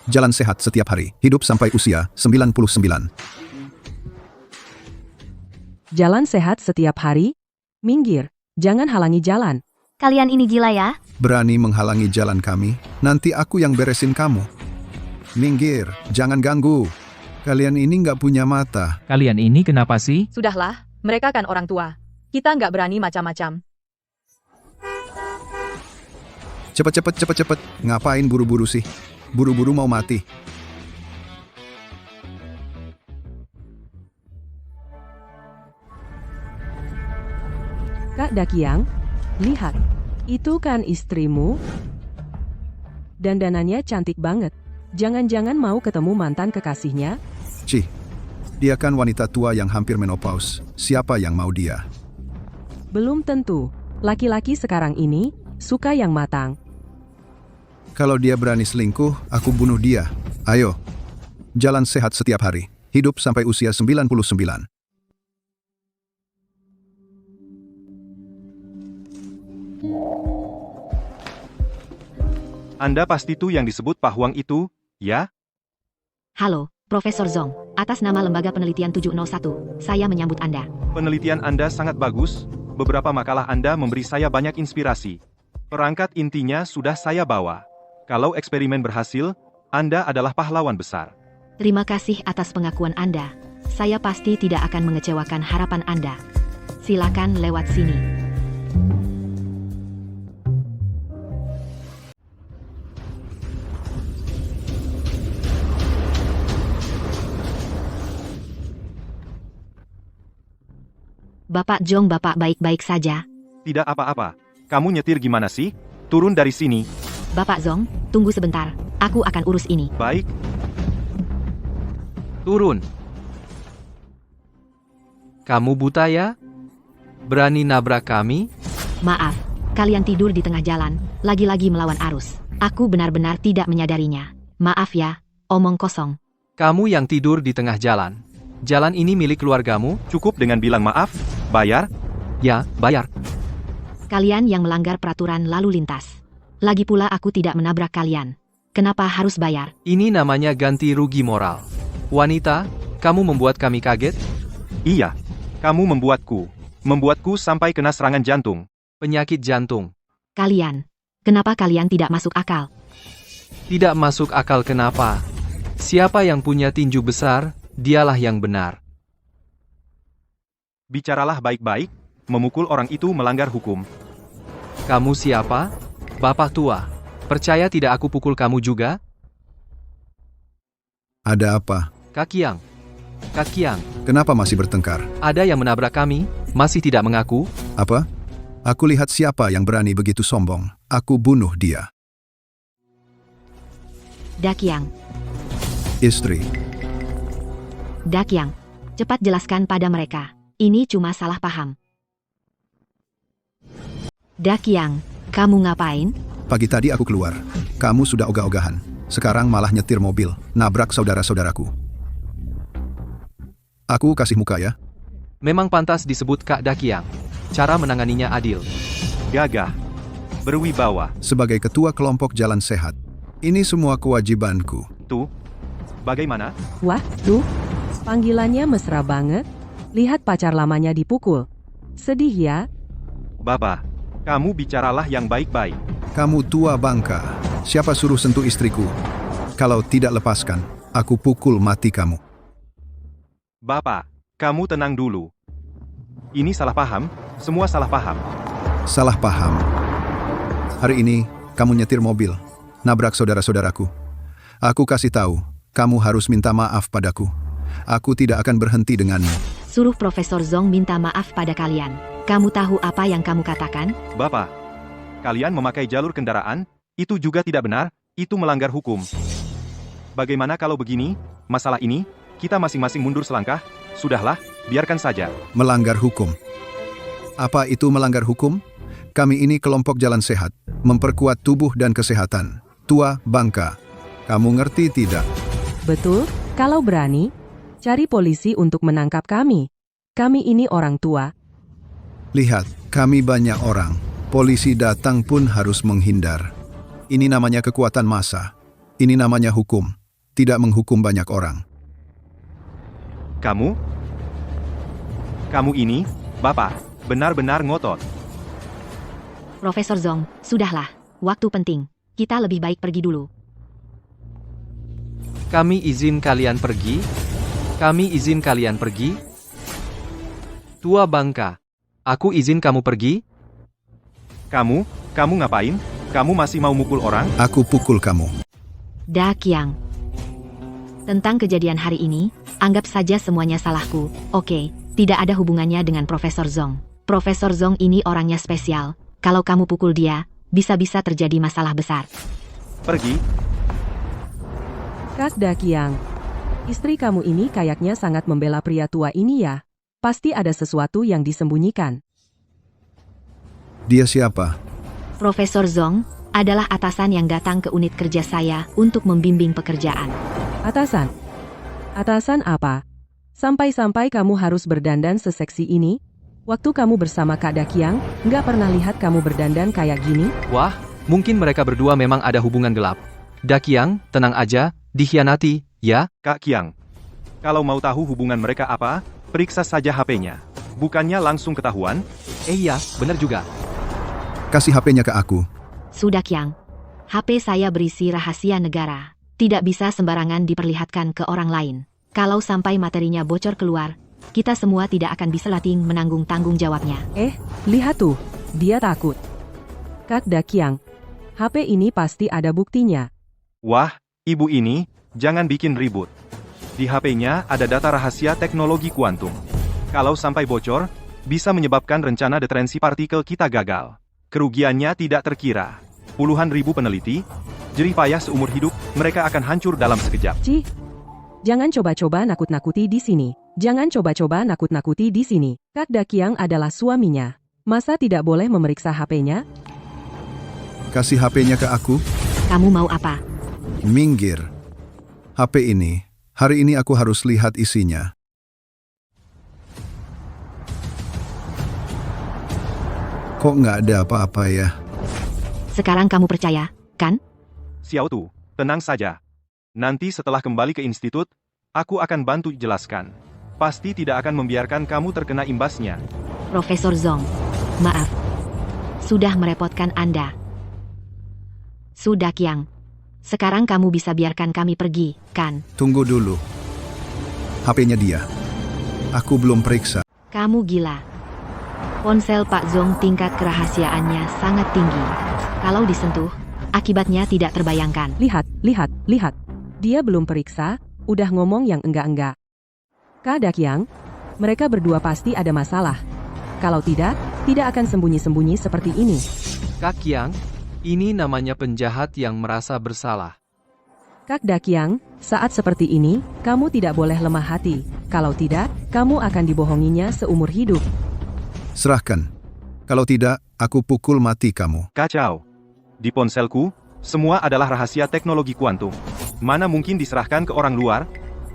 Jalan sehat setiap hari, hidup sampai usia 99. Jalan sehat setiap hari? Minggir, jangan halangi jalan. Kalian ini gila ya? Berani menghalangi jalan kami, nanti aku yang beresin kamu. Minggir, jangan ganggu. Kalian ini nggak punya mata. Kalian ini kenapa sih? Sudahlah, mereka kan orang tua. Kita nggak berani macam-macam. Cepet. Ngapain buru-buru sih? Buru-buru mau mati. Kak Dakiang, lihat. Itu kan istrimu? Dandanannya cantik banget. Jangan-jangan mau ketemu mantan kekasihnya? Cih, dia kan wanita tua yang hampir menopause. Siapa yang mau dia? Belum tentu. Laki-laki sekarang ini suka yang matang. Kalau dia berani selingkuh, aku bunuh dia. Ayo, jalan sehat setiap hari, hidup sampai usia 99. Anda pasti tuh yang disebut Pak Huang itu, ya? Halo, Profesor Zong. Atas nama Lembaga Penelitian 701, saya menyambut Anda. Penelitian Anda sangat bagus, beberapa makalah Anda memberi saya banyak inspirasi. Perangkat intinya sudah saya bawa. Kalau eksperimen berhasil, Anda adalah pahlawan besar. Terima kasih atas pengakuan Anda. Saya pasti tidak akan mengecewakan harapan Anda. Silakan lewat sini. Bapak Zong, Bapak baik-baik saja. Tidak apa-apa. Kamu nyetir gimana sih? Turun dari sini. Bapak Zong, tunggu sebentar. Aku akan urus ini. Baik. Turun. Kamu buta ya? Berani nabrak kami? Maaf, kalian tidur di tengah jalan, lagi-lagi melawan arus. Aku benar-benar tidak menyadarinya. Maaf ya, omong kosong. Kamu yang tidur di tengah jalan. Jalan ini milik keluargamu? Cukup dengan bilang maaf, bayar. Ya, bayar. Kalian yang melanggar peraturan lalu lintas. Lagi pula aku tidak menabrak kalian. Kenapa harus bayar? Ini namanya ganti rugi moral. Wanita, kamu membuat kami kaget? Iya. Kamu membuatku sampai kena serangan jantung. Penyakit jantung. Kalian. Kenapa kalian tidak masuk akal? Tidak masuk akal kenapa? Siapa yang punya tinju besar, dialah yang benar. Bicaralah baik-baik, memukul orang itu melanggar hukum. Kamu siapa? Bapak tua. Percaya tidak aku pukul kamu juga? Ada apa? Kak Kiang. Kak Kiang, Kenapa masih bertengkar? ada yang menabrak kami, masih tidak mengaku? Apa? Aku lihat siapa yang berani begitu sombong. Aku bunuh dia. Dakiang. Istri. Dakiang. Cepat jelaskan pada mereka. Ini cuma salah paham. Dakiang. Kamu ngapain? Pagi tadi aku keluar. Kamu sudah ogah-ogahan. Sekarang malah nyetir mobil, nabrak saudara-saudaraku. Aku kasih muka ya. Memang pantas disebut Kak Dakiang. Cara menanganinya adil. Gagah. Berwibawa. Sebagai ketua kelompok jalan sehat, ini semua kewajibanku. Tuh. Bagaimana? Wah, tuh. Panggilannya mesra banget. Lihat pacar lamanya dipukul. Sedih ya? Bapak. Kamu bicaralah yang baik-baik. Kamu tua bangka. Siapa suruh sentuh istriku? Kalau tidak lepaskan, aku pukul mati kamu. Bapak. Kamu tenang dulu. Ini salah paham, semua salah paham. Salah paham. Hari ini, kamu nyetir mobil, nabrak saudara-saudaraku. Aku kasih tahu, kamu harus minta maaf padaku. Aku tidak akan berhenti denganmu. Suruh Profesor Zong minta maaf pada kalian. Kamu tahu apa yang kamu katakan? Bapak. Kalian memakai jalur kendaraan, itu juga tidak benar, itu melanggar hukum. Bagaimana kalau begini, masalah ini, kita masing-masing mundur selangkah, sudahlah, biarkan saja. Melanggar hukum. Apa itu melanggar hukum? Kami ini kelompok jalan sehat, memperkuat tubuh dan kesehatan. Tua bangka. Kamu ngerti tidak? Betul, kalau berani, cari polisi untuk menangkap kami. Kami ini orang tua. Lihat, kami banyak orang. Polisi datang pun harus menghindar. Ini namanya kekuatan massa. Ini namanya hukum, tidak menghukum banyak orang. Kamu? Kamu ini, Bapak, benar-benar ngotot. Profesor Zong, sudahlah. Waktu penting. Kita lebih baik pergi dulu. Kami izin kalian pergi? Kami izin kalian pergi? Tua bangka. Aku izin kamu pergi? Kamu ngapain? Kamu masih mau mukul orang? Aku pukul kamu. Da Qiang. Tentang kejadian hari ini, anggap saja semuanya salahku. Oke, tidak ada hubungannya dengan Profesor Zong. Profesor Zong ini orangnya spesial. Kalau kamu pukul dia, bisa-bisa terjadi masalah besar. Pergi. Kak Da Qiang, istri kamu ini kayaknya sangat membela pria tua ini ya. Pasti ada sesuatu yang disembunyikan. Dia siapa? Profesor Zong adalah atasan yang datang ke unit kerja saya untuk membimbing pekerjaan. Atasan? Atasan apa? Sampai-sampai kamu harus berdandan seseksi ini? Waktu kamu bersama Kak Da Qiang, nggak pernah lihat kamu berdandan kayak gini? Wah, mungkin mereka berdua memang ada hubungan gelap. Da Qiang, tenang aja, dikhianati, ya? Kak Qiang. Kalau mau tahu hubungan mereka apa, periksa saja HP-nya. Bukannya langsung ketahuan? Iya, benar juga. Kasih HP-nya ke aku. Sudah Qiang. HP saya berisi rahasia negara. Tidak bisa sembarangan diperlihatkan ke orang lain. Kalau sampai materinya bocor keluar, kita semua tidak akan bisa menanggung tanggung jawabnya. Lihat tuh, dia takut. Kak Da Qiang, HP ini pasti ada buktinya. Wah, ibu ini, jangan bikin ribut. Di HP-nya ada data rahasia teknologi kuantum. Kalau sampai bocor, bisa menyebabkan rencana detrensi partikel kita gagal. Kerugiannya tidak terkira. Puluhan ribu peneliti, jerih payah seumur hidup, mereka akan hancur dalam sekejap. Cih, jangan coba-coba nakut-nakuti di sini. Jangan coba-coba nakut-nakuti di sini. Kak Da Qiang adalah suaminya. Masa tidak boleh memeriksa HP-nya? Kasih HP-nya ke aku. Kamu mau apa? Minggir. HP ini, hari ini aku harus lihat isinya. Kok nggak ada apa-apa ya? Sekarang kamu percaya, kan? Xiao Tu, tenang saja. Nanti setelah kembali ke institut, aku akan bantu jelaskan. Pasti tidak akan membiarkan kamu terkena imbasnya. Profesor Zong, maaf. Sudah merepotkan Anda. Sudah Qiang. Sekarang kamu bisa biarkan kami pergi, kan? Tunggu dulu. HP-nya dia. Aku belum periksa. Kamu gila. Ponsel Pak Zong tingkat kerahasiaannya sangat tinggi. Kalau disentuh, akibatnya tidak terbayangkan. Lihat. Dia belum periksa, udah ngomong yang enggak-enggak. Kak Da Qiang, mereka berdua pasti ada masalah. Kalau tidak akan sembunyi-sembunyi seperti ini. Kak Qiang, ini namanya penjahat yang merasa bersalah. Kak Da Qiang, saat seperti ini, kamu tidak boleh lemah hati. Kalau tidak, kamu akan dibohonginya seumur hidup. Serahkan. Kalau tidak, aku pukul mati kamu. Kacau. Di ponselku, semua adalah rahasia teknologi kuantum. Mana mungkin diserahkan ke orang luar?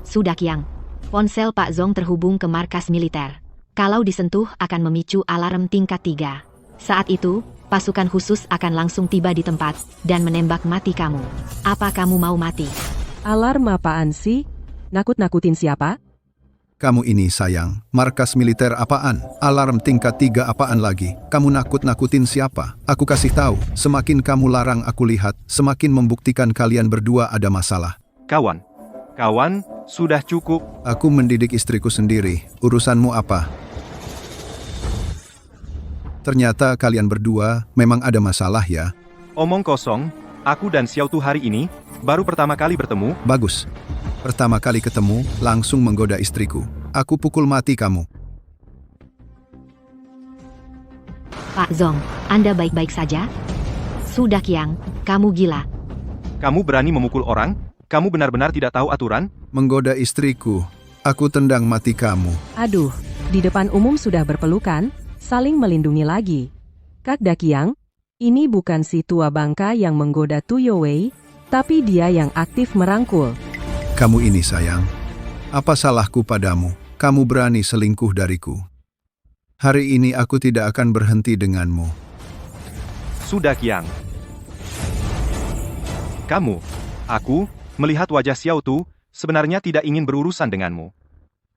Sudah Qiang. Ponsel Pak Zong terhubung ke markas militer. Kalau disentuh akan memicu alarm tingkat 3. Saat itu, pasukan khusus akan langsung tiba di tempat dan menembak mati kamu. Apa kamu mau mati? Alarm apaan sih? Nakut-nakutin siapa? Kamu ini sayang, markas militer apaan? Alarm tingkat 3 apaan lagi? Kamu nakut-nakutin siapa? Aku kasih tahu, semakin kamu larang aku lihat, semakin membuktikan kalian berdua ada masalah. Kawan, sudah cukup. Aku mendidik istriku sendiri, urusanmu apa? Ternyata kalian berdua memang ada masalah ya? Omong kosong, aku dan Xiao Tu hari ini, baru pertama kali bertemu. Bagus. Pertama kali ketemu, langsung menggoda istriku. Aku pukul mati kamu. Pak Zong, Anda baik-baik saja? Sudah Qiang, kamu gila. Kamu berani memukul orang? Kamu benar-benar tidak tahu aturan? Menggoda istriku. Aku tendang mati kamu. Aduh, di depan umum sudah berpelukan, saling melindungi lagi. Kak Da Qiang, ini bukan si tua bangka yang menggoda Tu Youwei, tapi dia yang aktif merangkul. Kamu ini sayang. Apa salahku padamu? Kamu berani selingkuh dariku. Hari ini aku tidak akan berhenti denganmu. Sudah Qiang. Aku, melihat wajah Xiao Tu, sebenarnya tidak ingin berurusan denganmu.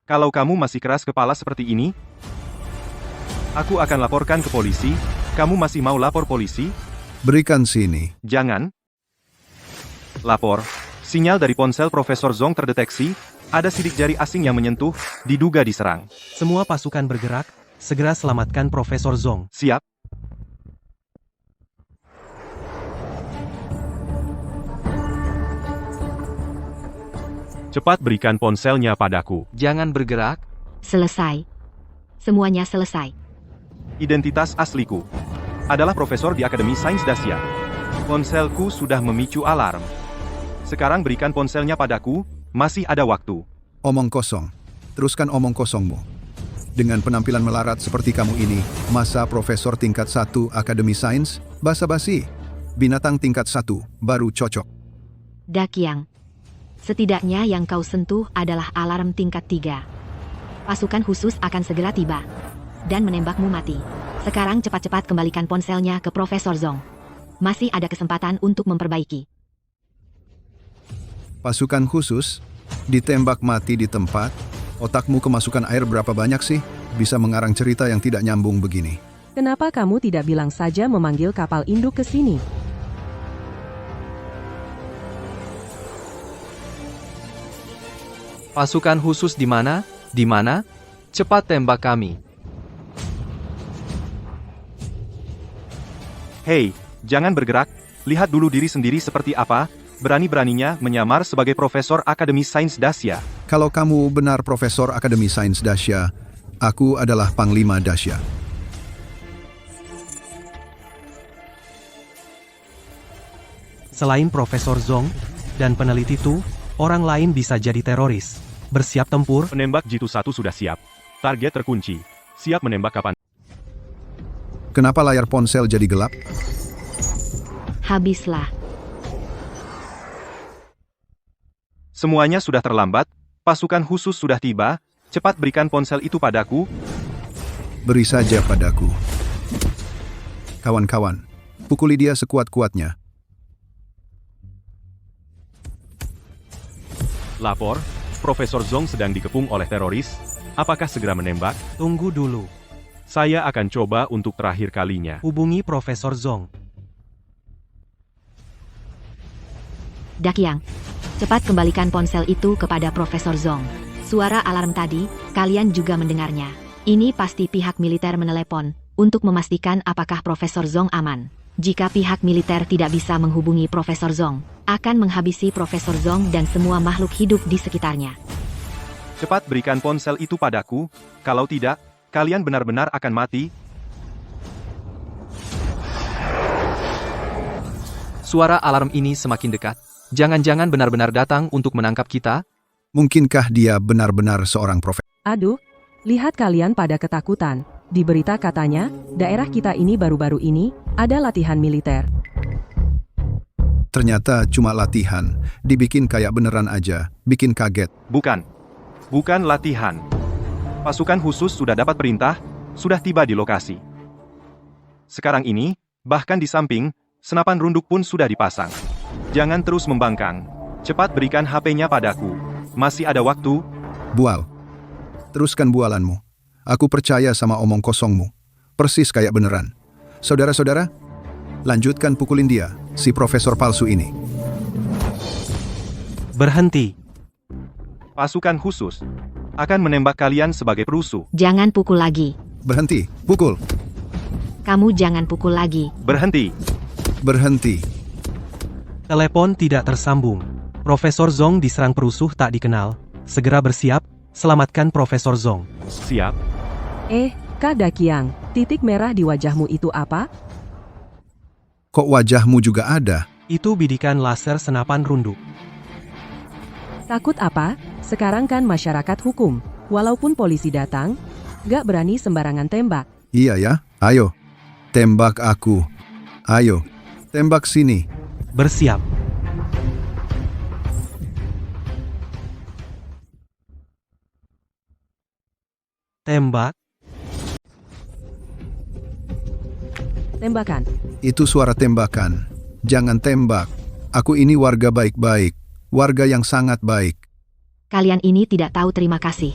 Kalau kamu masih keras kepala seperti ini, aku akan laporkan ke polisi. Kamu masih mau lapor polisi? Berikan sini. Jangan. Lapor. Sinyal dari ponsel Profesor Zong terdeteksi. Ada sidik jari asing yang menyentuh, diduga diserang. Semua pasukan bergerak, segera selamatkan Profesor Zong. Siap. Cepat berikan ponselnya padaku. Jangan bergerak. Selesai. Semuanya selesai. Identitas asliku adalah profesor di Akademi Sains Dacia. Ponselku sudah memicu alarm. Sekarang berikan ponselnya padaku, masih ada waktu. Omong kosong. Teruskan omong kosongmu. Dengan penampilan melarat seperti kamu ini, masa profesor tingkat 1 Akademi Sains, basa-basi. Binatang tingkat 1, baru cocok. Dakiang. Setidaknya yang kau sentuh adalah alarm tingkat 3. Pasukan khusus akan segera tiba dan menembakmu mati. Sekarang cepat-cepat kembalikan ponselnya ke Profesor Zong. Masih ada kesempatan untuk memperbaiki. Pasukan khusus, ditembak mati di tempat. Otakmu kemasukan air berapa banyak sih? Bisa mengarang cerita yang tidak nyambung begini. Kenapa kamu tidak bilang saja memanggil kapal induk ke sini? Pasukan khusus di mana? Di mana? Cepat tembak kami. Hei, jangan bergerak. Lihat dulu diri sendiri seperti apa. Berani-beraninya menyamar sebagai profesor Akademi Sains Dacia. Kalau kamu benar Profesor Akademi Sains Dacia, aku adalah Panglima Dacia. Selain Profesor Zong dan peneliti Tu, orang lain bisa jadi teroris. Bersiap tempur. Penembak Jitu 1 sudah siap. Target terkunci. Siap menembak kapan. Kenapa layar ponsel jadi gelap? Habislah. Semuanya sudah terlambat. Pasukan khusus sudah tiba. Cepat berikan ponsel itu padaku. Beri saja padaku. Kawan-kawan, pukuli dia sekuat-kuatnya. Lapor, Profesor Zong sedang dikepung oleh teroris. Apakah segera menembak? Tunggu dulu. Saya akan coba untuk terakhir kalinya. Hubungi Profesor Zong. Dakiang. Cepat kembalikan ponsel itu kepada Profesor Zong. Suara alarm tadi, kalian juga mendengarnya. Ini pasti pihak militer menelepon, untuk memastikan apakah Profesor Zong aman. Jika pihak militer tidak bisa menghubungi Profesor Zong, akan menghabisi Profesor Zong dan semua makhluk hidup di sekitarnya. Cepat berikan ponsel itu padaku. Kalau tidak, kalian benar-benar akan mati. Suara alarm ini semakin dekat. Jangan-jangan benar-benar datang untuk menangkap kita? Mungkinkah dia benar-benar seorang profesor? Aduh, lihat kalian pada ketakutan. Di berita katanya, daerah kita ini baru-baru ini, ada latihan militer. Ternyata cuma latihan, dibikin kayak beneran aja, bikin kaget. Bukan. Bukan latihan. Pasukan khusus sudah dapat perintah, sudah tiba di lokasi. Sekarang ini, bahkan di samping, senapan runduk pun sudah dipasang. Jangan terus membangkang. Cepat berikan HP-nya padaku. Masih ada waktu. Bual. Teruskan bualanmu. Aku percaya sama omong kosongmu. Persis kayak beneran. Saudara-saudara, lanjutkan pukulin dia, si profesor palsu ini. Berhenti. Pasukan khusus akan menembak kalian sebagai perusuh. Jangan pukul lagi. Berhenti, pukul. Kamu jangan pukul lagi. Berhenti. Berhenti. Telepon tidak tersambung. Profesor Zong diserang perusuh tak dikenal. Segera bersiap, selamatkan Profesor Zong. Siap. Kak Dakiang, titik merah di wajahmu itu apa? Kok wajahmu juga ada? Itu bidikan laser senapan runduk. Takut apa? Sekarang kan masyarakat hukum. Walaupun polisi datang, gak berani sembarangan tembak. Iya ya, ayo. Tembak aku. Ayo, tembak sini. Bersiap. Tembak. Tembakan. Itu suara tembakan. Jangan tembak. Aku ini warga baik-baik. Warga yang sangat baik. Kalian ini tidak tahu terima kasih.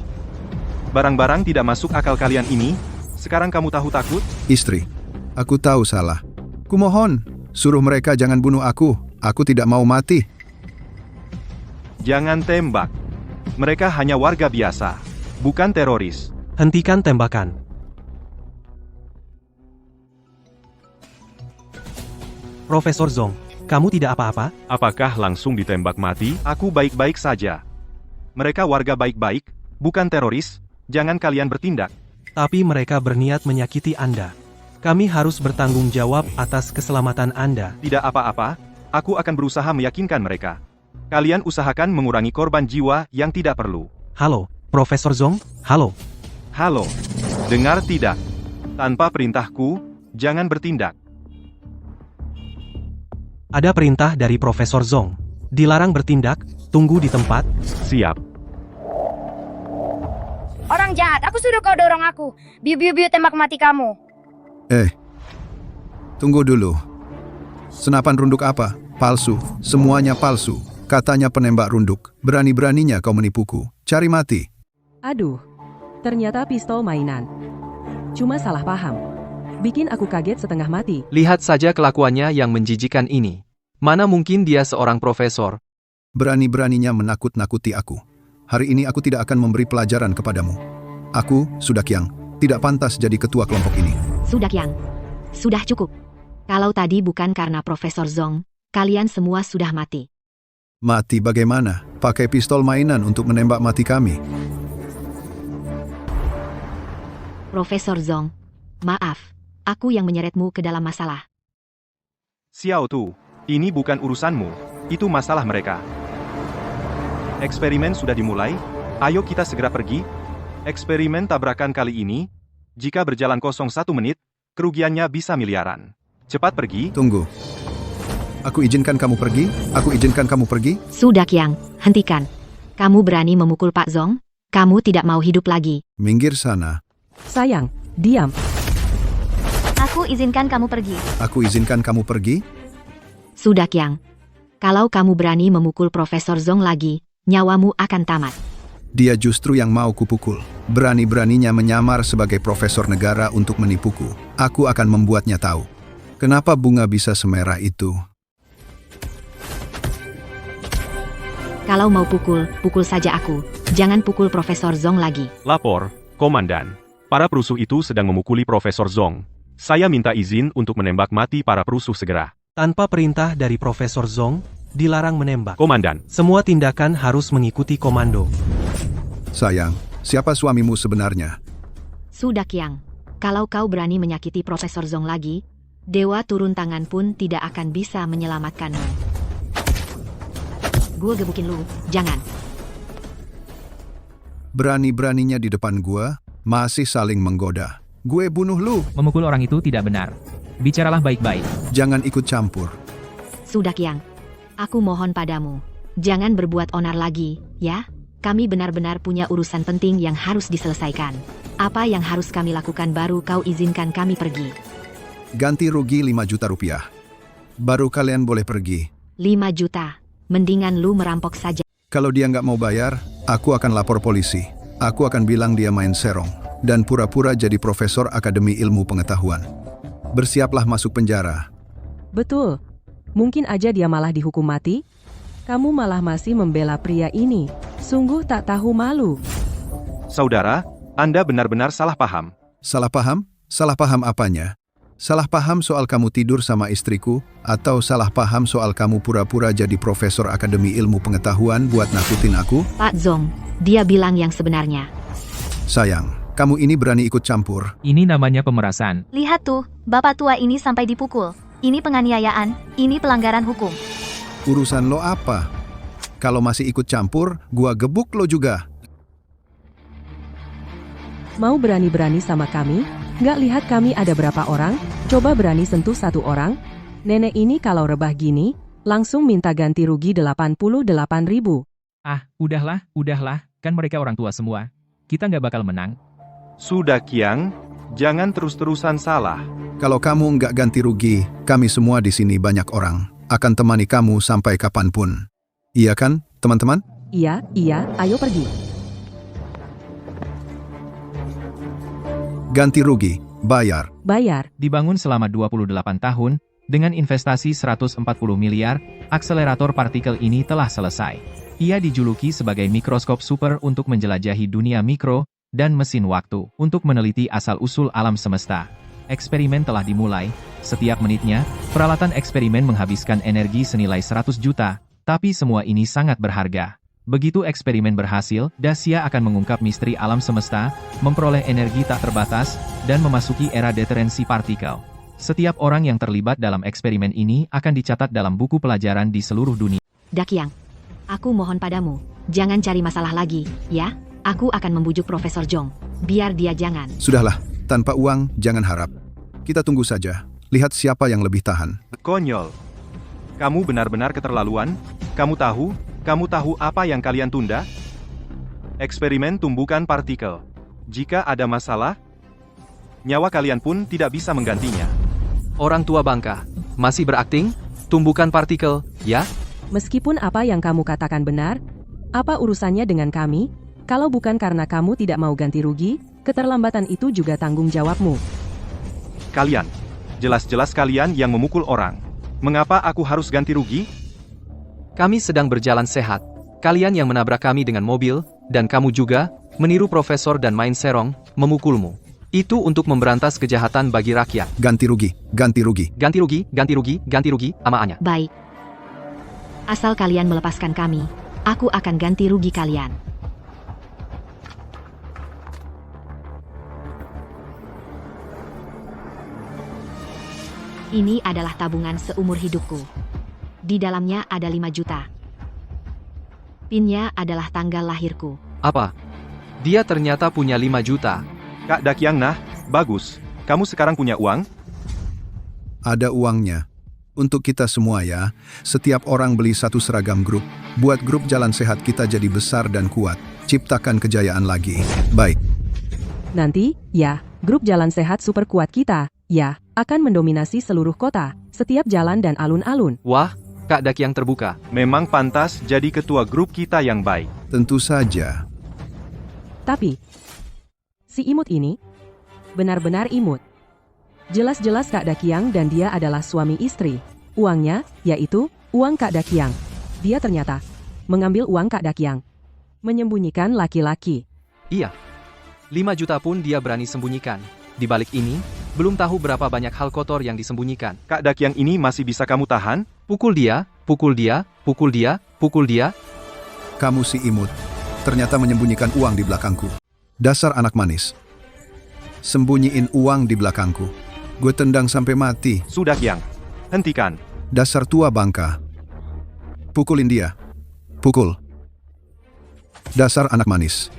Barang-barang tidak masuk akal kalian ini. Sekarang kamu tahu takut? Istri, aku tahu salah. Kumohon, suruh mereka jangan bunuh aku. Aku tidak mau mati. Jangan tembak. Mereka hanya warga biasa, bukan teroris. Hentikan tembakan. Profesor Zong, kamu tidak apa-apa? Apakah langsung ditembak mati? Aku baik-baik saja. Mereka warga baik-baik, bukan teroris. Jangan kalian bertindak. Tapi mereka berniat menyakiti Anda. Kami harus bertanggung jawab atas keselamatan Anda. Tidak apa-apa, aku akan berusaha meyakinkan mereka. Kalian usahakan mengurangi korban jiwa yang tidak perlu. Halo, Profesor Zong, halo. Halo, dengar tidak? Tanpa perintahku, jangan bertindak. Ada perintah dari Profesor Zong. Dilarang bertindak, tunggu di tempat. Siap. Orang jahat, aku suruh kau dorong aku. Biu-biu-biu tembak mati kamu. Tunggu dulu. Senapan runduk apa? Palsu. Semuanya palsu. Katanya penembak runduk. Berani-beraninya kau menipuku. Cari mati. Aduh, ternyata pistol mainan. Cuma salah paham. Bikin aku kaget setengah mati. Lihat saja kelakuannya yang menjijikan ini. Mana mungkin dia seorang profesor? Berani-beraninya menakut-nakuti aku. Hari ini aku tidak akan memberi pelajaran kepadamu. Aku, Sudah Qiang, tidak pantas jadi ketua kelompok ini. Sudah Qiang. Sudah cukup. Kalau tadi bukan karena Profesor Zong, kalian semua sudah mati. Mati bagaimana? Pakai pistol mainan untuk menembak mati kami. Profesor Zong, maaf. Aku yang menyeretmu ke dalam masalah. Xiao Tu, ini bukan urusanmu. Itu masalah mereka. Eksperimen sudah dimulai, ayo kita segera pergi. Eksperimen tabrakan kali ini, jika berjalan kosong 1 menit, kerugiannya bisa miliaran. Cepat pergi. Tunggu. Aku izinkan kamu pergi? Aku izinkan kamu pergi? Sudah Qiang, hentikan. Kamu berani memukul Pak Zong? Kamu tidak mau hidup lagi. Minggir sana. Sayang, diam. Aku izinkan kamu pergi. Aku izinkan kamu pergi? Sudah Qiang. Kalau kamu berani memukul Profesor Zong lagi, nyawamu akan tamat. Dia justru yang mau kupukul. Berani-beraninya menyamar sebagai profesor negara untuk menipuku. Aku akan membuatnya tahu. Kenapa bunga bisa semerah itu? Kalau mau pukul, pukul saja aku. Jangan pukul Profesor Zong lagi. Lapor, Komandan. Para perusuh itu sedang memukuli Profesor Zong. Saya minta izin untuk menembak mati para perusuh segera. Tanpa perintah dari Profesor Zong, dilarang menembak. Komandan. Semua tindakan harus mengikuti komando. Sayang, siapa suamimu sebenarnya? Sudah Qiang. Kalau kau berani menyakiti Profesor Zong lagi, Dewa turun tangan pun tidak akan bisa menyelamatkanmu. Gue gebukin lu, jangan. Berani-beraninya di depan gua, masih saling menggoda. Gue bunuh lu. Memukul orang itu tidak benar. Bicaralah baik-baik. Jangan ikut campur. Sudah Qiang. Aku mohon padamu. Jangan berbuat onar lagi, ya? Kami benar-benar punya urusan penting yang harus diselesaikan. Apa yang harus kami lakukan baru kau izinkan kami pergi? Ganti rugi 5 juta rupiah. Baru kalian boleh pergi. 5 juta. Mendingan lu merampok saja. Kalau dia nggak mau bayar, aku akan lapor polisi. Aku akan bilang dia main serong. Dan pura-pura jadi profesor Akademi Ilmu Pengetahuan. Bersiaplah masuk penjara. Betul. Mungkin aja dia malah dihukum mati. Kamu malah masih membela pria ini. Sungguh tak tahu malu. Saudara, Anda benar-benar salah paham. Salah paham? Salah paham apanya? Salah paham soal kamu tidur sama istriku? Atau salah paham soal kamu pura-pura jadi profesor Akademi Ilmu Pengetahuan buat nakutin aku? Pak Zong, dia bilang yang sebenarnya. Sayang, kamu ini berani ikut campur. Ini namanya pemerasan. Lihat tuh, bapak tua ini sampai dipukul. Ini penganiayaan, ini pelanggaran hukum. Urusan lo apa? Kalau masih ikut campur, gua gebuk lo juga. Mau berani-berani sama kami? Nggak lihat kami ada berapa orang? Coba berani sentuh 1 orang? Nenek ini kalau rebah gini, langsung minta ganti rugi 88.000. Ah, udahlah, kan mereka orang tua semua. Kita nggak bakal menang. Sudah Qiang, jangan terus-terusan salah. Kalau kamu nggak ganti rugi, kami semua di sini banyak orang. akan temani kamu sampai kapanpun. Iya kan, teman-teman? Iya, ayo pergi. Ganti rugi, bayar. Bayar. Dibangun selama 28 tahun, dengan investasi 140 miliar, akselerator partikel ini telah selesai. Ia dijuluki sebagai mikroskop super untuk menjelajahi dunia mikro, dan mesin waktu untuk meneliti asal-usul alam semesta. Eksperimen telah dimulai, setiap menitnya, peralatan eksperimen menghabiskan energi senilai 100 juta, tapi semua ini sangat berharga. Begitu eksperimen berhasil, Dacia akan mengungkap misteri alam semesta, memperoleh energi tak terbatas, dan memasuki era deterensi partikel. Setiap orang yang terlibat dalam eksperimen ini akan dicatat dalam buku pelajaran di seluruh dunia. Dakyang, aku mohon padamu, jangan cari masalah lagi, ya? Aku akan membujuk Profesor Zhong. Biar dia jangan. Sudahlah, tanpa uang, jangan harap. Kita tunggu saja, lihat siapa yang lebih tahan. Konyol. Kamu benar-benar keterlaluan. Kamu tahu apa yang kalian tunda? Eksperimen tumbukan partikel. Jika ada masalah, nyawa kalian pun tidak bisa menggantinya. Orang tua bangka, masih berakting? Tumbukan partikel, ya? Meskipun apa yang kamu katakan benar, apa urusannya dengan kami? Kalau bukan karena kamu tidak mau ganti rugi, keterlambatan itu juga tanggung jawabmu. Kalian, jelas-jelas kalian yang memukul orang. Mengapa aku harus ganti rugi? Kami sedang berjalan sehat. Kalian yang menabrak kami dengan mobil, dan kamu juga, meniru profesor dan main serong, memukulmu. Itu untuk memberantas kejahatan bagi rakyat. Ganti rugi, ganti rugi. Ganti rugi, ganti rugi, ganti rugi, amaannya. Baik. Asal kalian melepaskan kami, aku akan ganti rugi kalian. Ini adalah tabungan seumur hidupku. Di dalamnya ada 5 juta. Pinnya adalah tanggal lahirku. Apa? Dia ternyata punya 5 juta. Kak Dakyang, nah, bagus. Kamu sekarang punya uang? Ada uangnya. Untuk kita semua ya, setiap orang beli satu seragam grup. Buat grup jalan sehat kita jadi besar dan kuat. Ciptakan kejayaan lagi. Baik. Nanti, ya, grup jalan sehat super kuat kita, ya, akan mendominasi seluruh kota, setiap jalan dan alun-alun. Wah, Kak Dakyang terbuka. Memang pantas jadi ketua grup kita yang baik. Tentu saja. Tapi, si imut ini, benar-benar imut. Jelas-jelas Kak Dakyang dan dia adalah suami istri. Uangnya, yaitu, uang Kak Dakyang. Dia ternyata, mengambil uang Kak Dakyang. Menyembunyikan laki-laki. Iya. 5 juta pun dia berani sembunyikan. Di balik ini, belum tahu berapa banyak hal kotor yang disembunyikan. Kak Dakyang ini masih bisa kamu tahan? Pukul dia, pukul dia, pukul dia, pukul dia. Kamu si imut. Ternyata menyembunyikan uang di belakangku. Dasar anak manis. Sembunyiin uang di belakangku. Gue tendang sampai mati. Sudah, Kyang. Hentikan. Dasar tua bangka. Pukulin dia. Pukul. Dasar anak manis.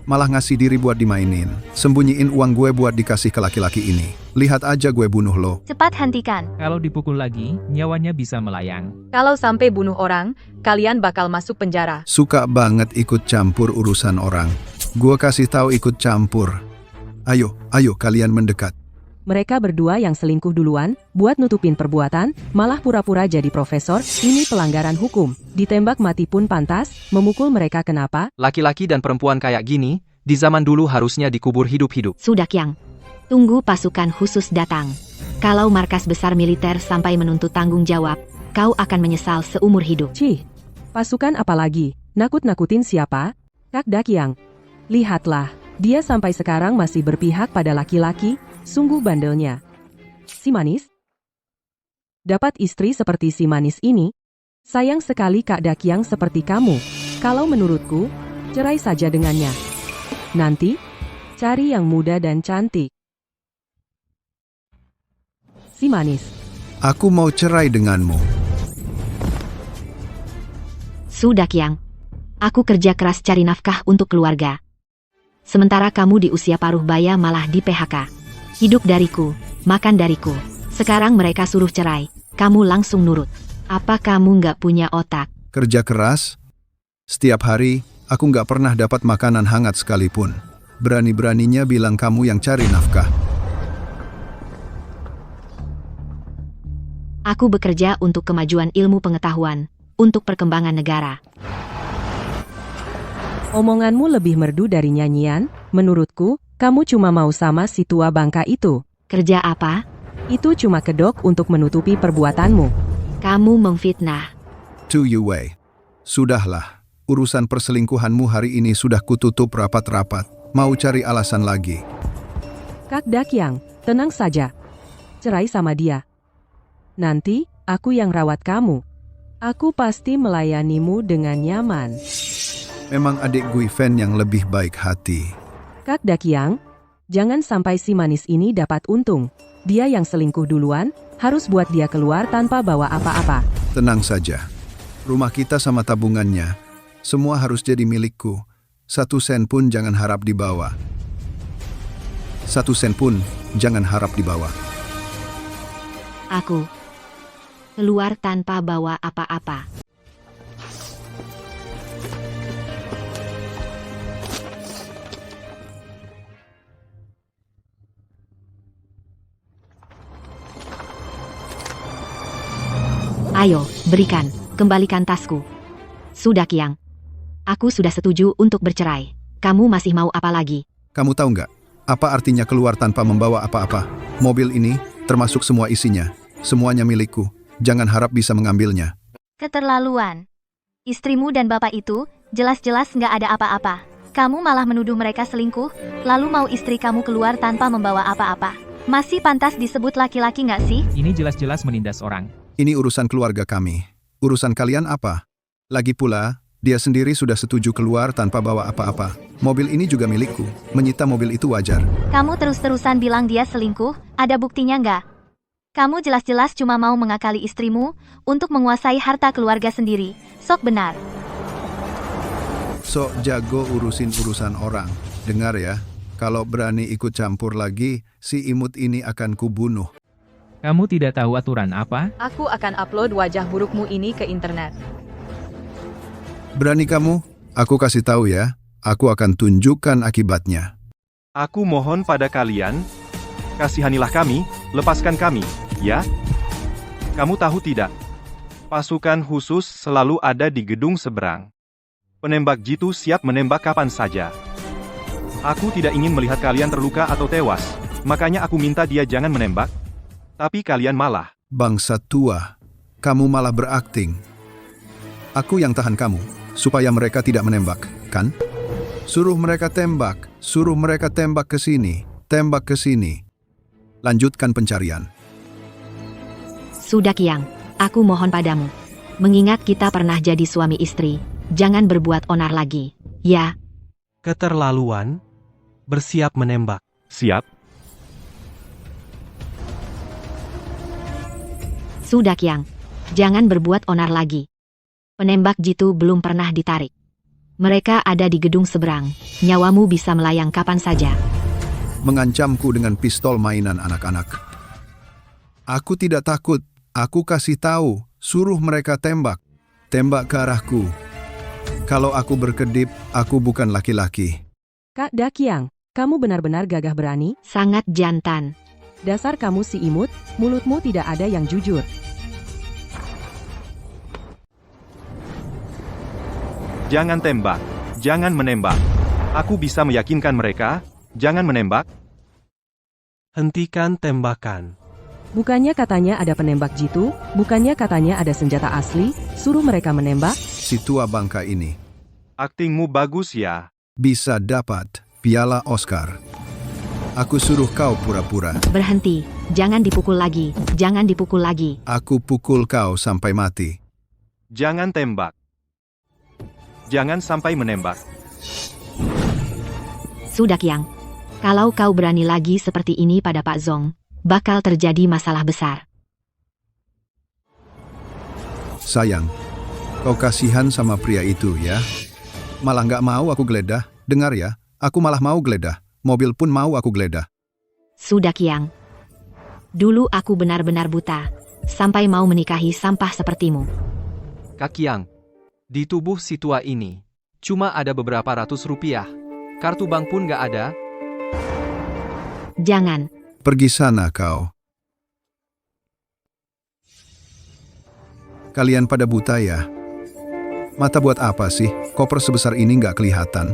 Malah ngasih diri buat dimainin. Sembunyiin uang gue buat dikasih ke laki-laki ini. Lihat aja gue bunuh lo. Cepat hentikan. Kalau dipukul lagi, nyawanya bisa melayang. Kalau sampai bunuh orang, kalian bakal masuk penjara. Suka banget ikut campur urusan orang. Gue kasih tahu ikut campur. Ayo kalian mendekat. Mereka berdua yang selingkuh duluan, buat nutupin perbuatan, malah pura-pura jadi profesor, ini pelanggaran hukum. Ditembak mati pun pantas, memukul mereka kenapa? Laki-laki dan perempuan kayak gini, di zaman dulu harusnya dikubur hidup-hidup. Sudah, Kyang. Tunggu pasukan khusus datang. Kalau markas besar militer sampai menuntut tanggung jawab, kau akan menyesal seumur hidup. Cih, pasukan apa lagi? Nakut-nakutin siapa? Kak Dakyang. Lihatlah, dia sampai sekarang masih berpihak pada laki-laki, sungguh bandelnya. Si manis? Dapat istri seperti si manis ini? Sayang sekali Kak Dakyang seperti kamu. Kalau menurutku, cerai saja dengannya. Nanti, cari yang muda dan cantik. Si manis. Aku mau cerai denganmu. Sudah, Kyang. Aku kerja keras cari nafkah untuk keluarga. Sementara kamu di usia paruh baya malah di PHK. Hidup dariku, makan dariku. Sekarang mereka suruh cerai, kamu langsung nurut. Apa kamu nggak punya otak? Kerja keras? Setiap hari, aku nggak pernah dapat makanan hangat sekalipun. Berani-beraninya bilang kamu yang cari nafkah. Aku bekerja untuk kemajuan ilmu pengetahuan, untuk perkembangan negara. Omonganmu lebih merdu dari nyanyian. Menurutku, kamu cuma mau sama si tua bangka itu. Kerja apa? Itu cuma kedok untuk menutupi perbuatanmu. Kamu memfitnah. Tu Yue. Sudahlah. Urusan perselingkuhanmu hari ini sudah kututup rapat-rapat. Mau cari alasan lagi. Kak Dakyang, tenang saja. Cerai sama dia. Nanti, aku yang rawat kamu. Aku pasti melayanimu dengan nyaman. Memang adik Guifen yang lebih baik hati. Kak Dakyang, jangan sampai si manis ini dapat untung. Dia yang selingkuh duluan, harus buat dia keluar tanpa bawa apa-apa. Tenang saja. Rumah kita sama tabungannya. Semua harus jadi milikku. 1 sen pun jangan harap dibawa. 1 sen pun jangan harap dibawa. Aku keluar tanpa bawa apa-apa. Ayo, berikan, kembalikan tasku. Sudah Kiang. Aku sudah setuju untuk bercerai. Kamu masih mau apa lagi? Kamu tahu nggak, apa artinya keluar tanpa membawa apa-apa? Mobil ini, termasuk semua isinya, semuanya milikku. Jangan harap bisa mengambilnya. Keterlaluan. Istrimu dan bapak itu, jelas-jelas nggak ada apa-apa. Kamu malah menuduh mereka selingkuh, lalu mau istri kamu keluar tanpa membawa apa-apa. Masih pantas disebut laki-laki nggak sih? Ini jelas-jelas menindas orang. Ini urusan keluarga kami. Urusan kalian apa? Lagi pula, dia sendiri sudah setuju keluar tanpa bawa apa-apa. Mobil ini juga milikku. Menyita mobil itu wajar. Kamu terus-terusan bilang dia selingkuh, ada buktinya nggak? Kamu jelas-jelas cuma mau mengakali istrimu untuk menguasai harta keluarga sendiri. Sok benar. Sok jago urusin urusan orang. Dengar ya, kalau berani ikut campur lagi, si imut ini akan kubunuh. Kamu tidak tahu aturan apa? Aku akan upload wajah burukmu ini ke internet. Berani kamu? Aku kasih tahu ya. Aku akan tunjukkan akibatnya. Aku mohon pada kalian, kasihanilah kami, lepaskan kami, ya? Kamu tahu tidak? Pasukan khusus selalu ada di gedung seberang. Penembak jitu siap menembak kapan saja. Aku tidak ingin melihat kalian terluka atau tewas, makanya aku minta dia jangan menembak. Tapi kalian malah. Bangsa tua, kamu malah berakting. Aku yang tahan kamu, supaya mereka tidak menembak, kan? Suruh mereka tembak ke sini, tembak ke sini. Lanjutkan pencarian. Sudah Kiang, aku mohon padamu. Mengingat kita pernah jadi suami istri, jangan berbuat onar lagi, ya? Keterlaluan. Bersiap menembak. Siap. Sudah Kiang, jangan berbuat onar lagi. Penembak jitu belum pernah ditarik. Mereka ada di gedung seberang, nyawamu bisa melayang kapan saja. Mengancamku dengan pistol mainan anak-anak. Aku tidak takut, aku kasih tahu, suruh mereka tembak. Tembak ke arahku. Kalau aku berkedip, aku bukan laki-laki. Kak Dakyang, kamu benar-benar gagah berani? Sangat jantan. Dasar kamu si imut, mulutmu tidak ada yang jujur. Jangan tembak, jangan menembak. Aku bisa meyakinkan mereka, jangan menembak. Hentikan tembakan. Bukannya katanya ada penembak jitu, bukannya katanya ada senjata asli, suruh mereka menembak. Si tua bangka ini Aktingmu bagus ya. bisa dapat piala Oscar. Aku suruh kau pura-pura. Berhenti, jangan dipukul lagi, jangan dipukul lagi. Aku pukul kau sampai mati. Jangan tembak. Jangan sampai menembak. Sudah Kiang, kalau kau berani lagi seperti ini pada Pak Zong, bakal terjadi masalah besar. Sayang, kau kasihan sama pria itu ya. Malah nggak mau aku geledah. Dengar ya, aku malah mau geledah. Mobil pun mau aku geledah. Sudah Kiang. Dulu aku benar-benar buta, sampai mau menikahi sampah sepertimu. Kak Kiang, di tubuh si tua ini, cuma ada beberapa ratus rupiah. Kartu bank pun nggak ada. Jangan. Pergi sana kau. Kalian pada buta ya? Mata buat apa sih? Koper sebesar ini nggak kelihatan.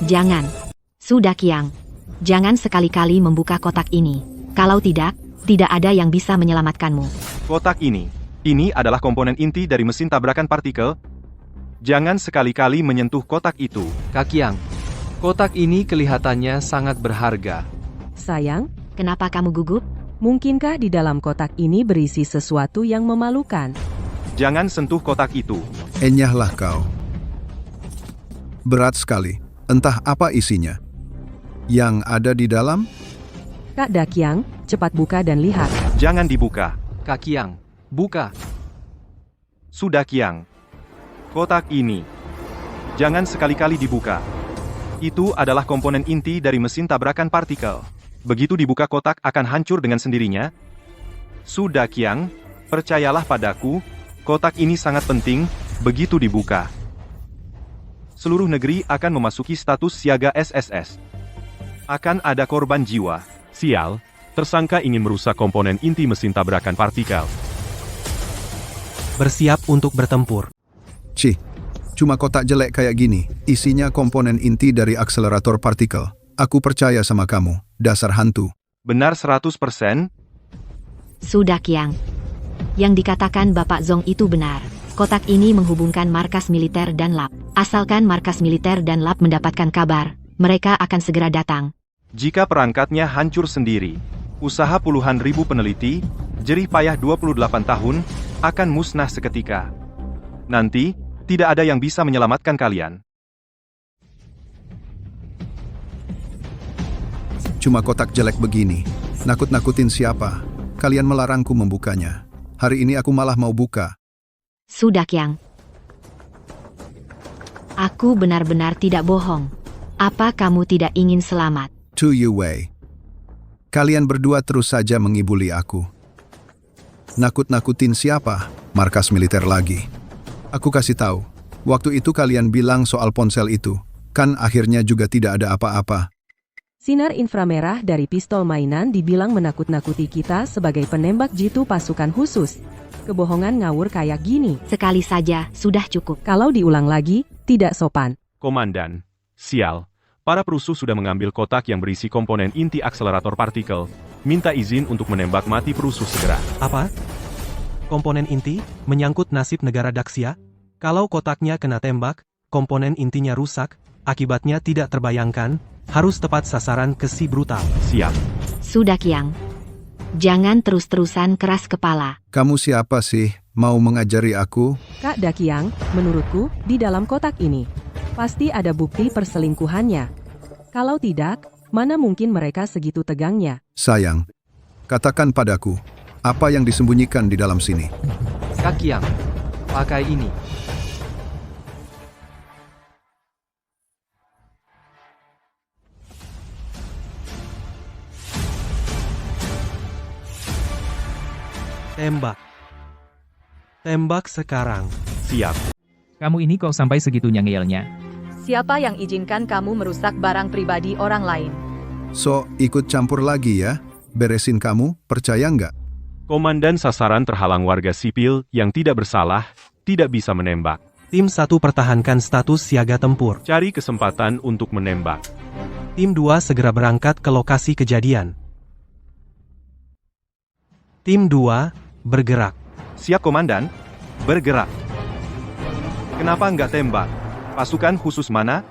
Jangan. Sudah Qiang. Jangan sekali-kali membuka kotak ini. Kalau tidak, tidak ada yang bisa menyelamatkanmu. Kotak ini adalah komponen inti dari mesin tabrakan partikel. Jangan sekali-kali menyentuh kotak itu. Kak Qiang, kotak ini kelihatannya sangat berharga. Sayang, Kenapa kamu gugup? mungkinkah di dalam kotak ini berisi sesuatu yang memalukan? Jangan sentuh kotak itu. Enyahlah kau. Berat sekali. Entah apa isinya. Yang ada di dalam? Kak Dakyang, cepat buka dan lihat. Jangan dibuka. Kak Qiang, buka. Sudah Qiang. Kotak ini. Jangan sekali-kali dibuka. Itu adalah komponen inti dari mesin tabrakan partikel. Begitu dibuka kotak akan hancur dengan sendirinya. Sudah Qiang, percayalah padaku, kotak ini sangat penting, begitu dibuka. Seluruh negeri akan memasuki status siaga SSS. Akan ada korban jiwa. Sial, tersangka ingin merusak komponen inti mesin tabrakan partikel. Bersiap untuk bertempur. Cih, cuma kotak jelek kayak gini, isinya komponen inti dari akselerator partikel. Aku percaya sama kamu, dasar hantu. Benar 100%? Sudah Qiang. Yang dikatakan Bapak Zong itu benar. Kotak ini menghubungkan markas militer dan lab. Asalkan markas militer dan lab mendapatkan kabar, mereka akan segera datang. Jika perangkatnya hancur sendiri, usaha puluhan ribu peneliti, jerih payah 28 tahun, akan musnah seketika. Nanti, tidak ada yang bisa menyelamatkan kalian. Cuma kotak jelek begini. Nakut-nakutin siapa? Kalian melarangku membukanya. Hari ini aku malah mau buka. Sudah Qiang. Aku benar-benar tidak bohong. Apa kamu tidak ingin selamat? To you way. Kalian berdua terus saja mengibuli aku. Nakut-nakutin siapa? Markas militer lagi. Aku kasih tahu. Waktu itu kalian bilang soal ponsel itu. Kan akhirnya juga tidak ada apa-apa. Sinar inframerah dari pistol mainan dibilang menakut-nakuti kita sebagai penembak jitu pasukan khusus. Kebohongan ngawur kayak gini. Sekali saja, sudah cukup. Kalau diulang lagi, tidak sopan. Komandan, sial, para perusuh sudah mengambil kotak yang berisi komponen inti akselerator partikel. Minta izin untuk menembak mati perusuh segera. Apa? Komponen inti menyangkut nasib negara Daxia? Kalau kotaknya kena tembak, komponen intinya rusak, akibatnya tidak terbayangkan, harus tepat sasaran ke si brutal. Siap. Sudah Qiang. Jangan terus-terusan keras kepala. Kamu siapa sih? Mau mengajari aku? Kak Dakyang, menurutku, di dalam kotak ini, pasti ada bukti perselingkuhannya. Kalau tidak, mana mungkin mereka segitu tegangnya? Sayang, katakan padaku, apa yang disembunyikan di dalam sini? Kak Qiang, pakai ini. Tembak. Tembak sekarang. Siap. Kamu ini kok sampai segitunya ngeyelnya? Siapa yang izinkan kamu merusak barang pribadi orang lain? So, ikut campur lagi ya? Beresin kamu, percaya nggak? Komandan sasaran terhalang warga sipil yang tidak bersalah, tidak bisa menembak. Tim 1 pertahankan status siaga tempur. Cari kesempatan untuk menembak. Tim 2 segera berangkat ke lokasi kejadian. Tim 2, bergerak. Siap Komandan, bergerak. Kenapa nggak tembak? Pasukan khusus mana?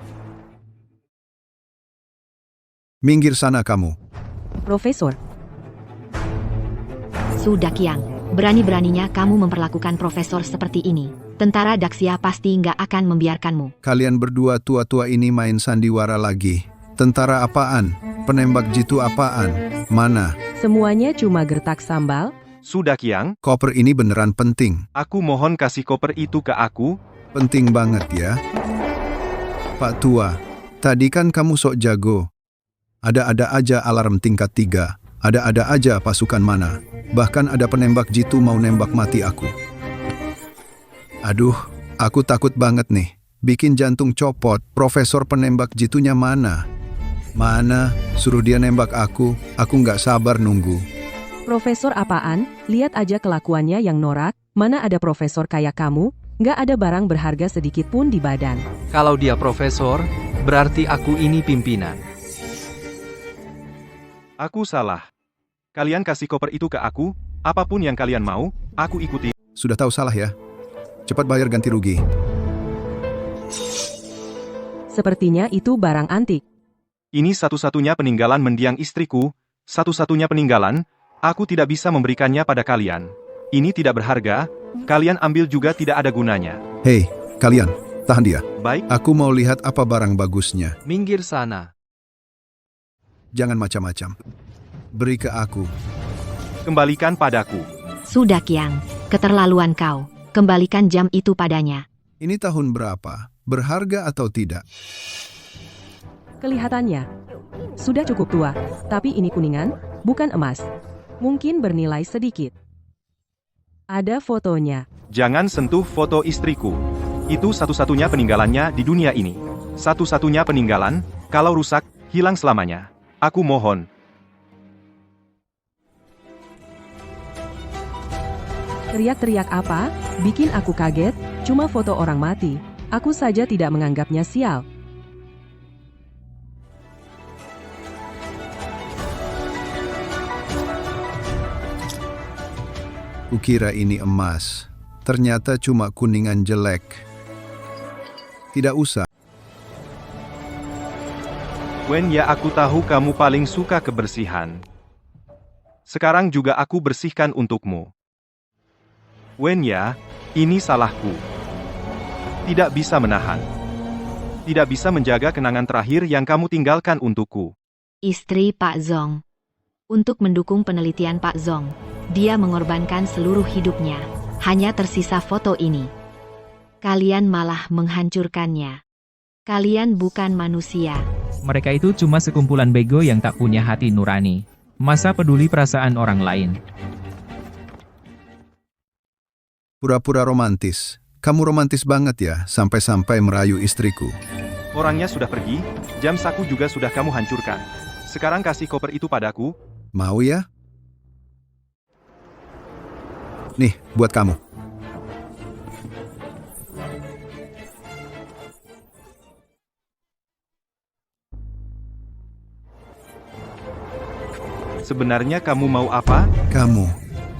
Minggir sana kamu. Profesor, Sudah Qiang. Berani-beraninya kamu memperlakukan profesor seperti ini. Tentara Daxia pasti nggak akan membiarkanmu. Kalian berdua tua-tua ini main sandiwara lagi. Tentara apaan? Penembak jitu apaan? Mana? semuanya cuma gertak sambal? Sudah Qiang, Koper ini beneran penting. aku mohon kasih koper itu ke aku. Penting banget ya. Pak Tua, tadi kan kamu sok jago. Ada-ada aja alarm tingkat 3. Ada-ada aja pasukan mana. Bahkan ada penembak jitu mau nembak mati aku. Aduh, aku takut banget nih. Bikin jantung copot. Profesor penembak jitunya mana? Mana? Suruh dia nembak aku nggak sabar nunggu. Profesor apaan? Lihat aja kelakuannya yang norak, mana ada profesor kayak kamu, nggak ada barang berharga sedikit pun di badan. Kalau dia profesor, berarti aku ini pimpinan. Aku salah. Kalian kasih koper itu ke aku, apapun yang kalian mau, aku ikuti. Sudah tahu salah ya? Cepat bayar ganti rugi. Sepertinya itu barang antik. Ini satu-satunya peninggalan mendiang istriku, satu-satunya peninggalan, aku tidak bisa memberikannya pada kalian. Ini tidak berharga, kalian ambil juga tidak ada gunanya. Hei, kalian, tahan dia. Baik, Aku mau lihat apa barang bagusnya. Minggir sana. Jangan macam-macam. Beri ke aku. kembalikan padaku. Sudah Kiang, keterlaluan kau. Kembalikan jam itu padanya. Ini tahun berapa? Berharga atau tidak? Kelihatannya sudah cukup tua, tapi ini kuningan, bukan emas. Mungkin bernilai sedikit. Ada fotonya. Jangan sentuh foto istriku. Itu satu-satunya peninggalannya di dunia ini. Satu-satunya peninggalan, kalau rusak, hilang selamanya. Aku mohon. Teriak-teriak apa? Bikin aku kaget, cuma foto orang mati. Aku saja tidak menganggapnya sial. Kukira ini emas. Ternyata cuma kuningan jelek. Tidak usah. Wen ya, aku tahu kamu paling suka kebersihan. Sekarang juga aku bersihkan untukmu. Wen ya, ini salahku. Tidak bisa menahan. Tidak bisa menjaga kenangan terakhir yang kamu tinggalkan untukku. Istri Pak Zong. Untuk mendukung penelitian Pak Zong, dia mengorbankan seluruh hidupnya. Hanya tersisa foto ini. Kalian malah menghancurkannya. Kalian bukan manusia. Mereka itu cuma sekumpulan bego yang tak punya hati nurani. Masa peduli perasaan orang lain? Pura-pura romantis. Kamu romantis banget ya, sampai-sampai merayu istriku. Orangnya sudah pergi, jam saku juga sudah kamu hancurkan. Sekarang kasih koper itu padaku. Mau ya? Nih, buat kamu. Sebenarnya kamu mau apa? Kamu,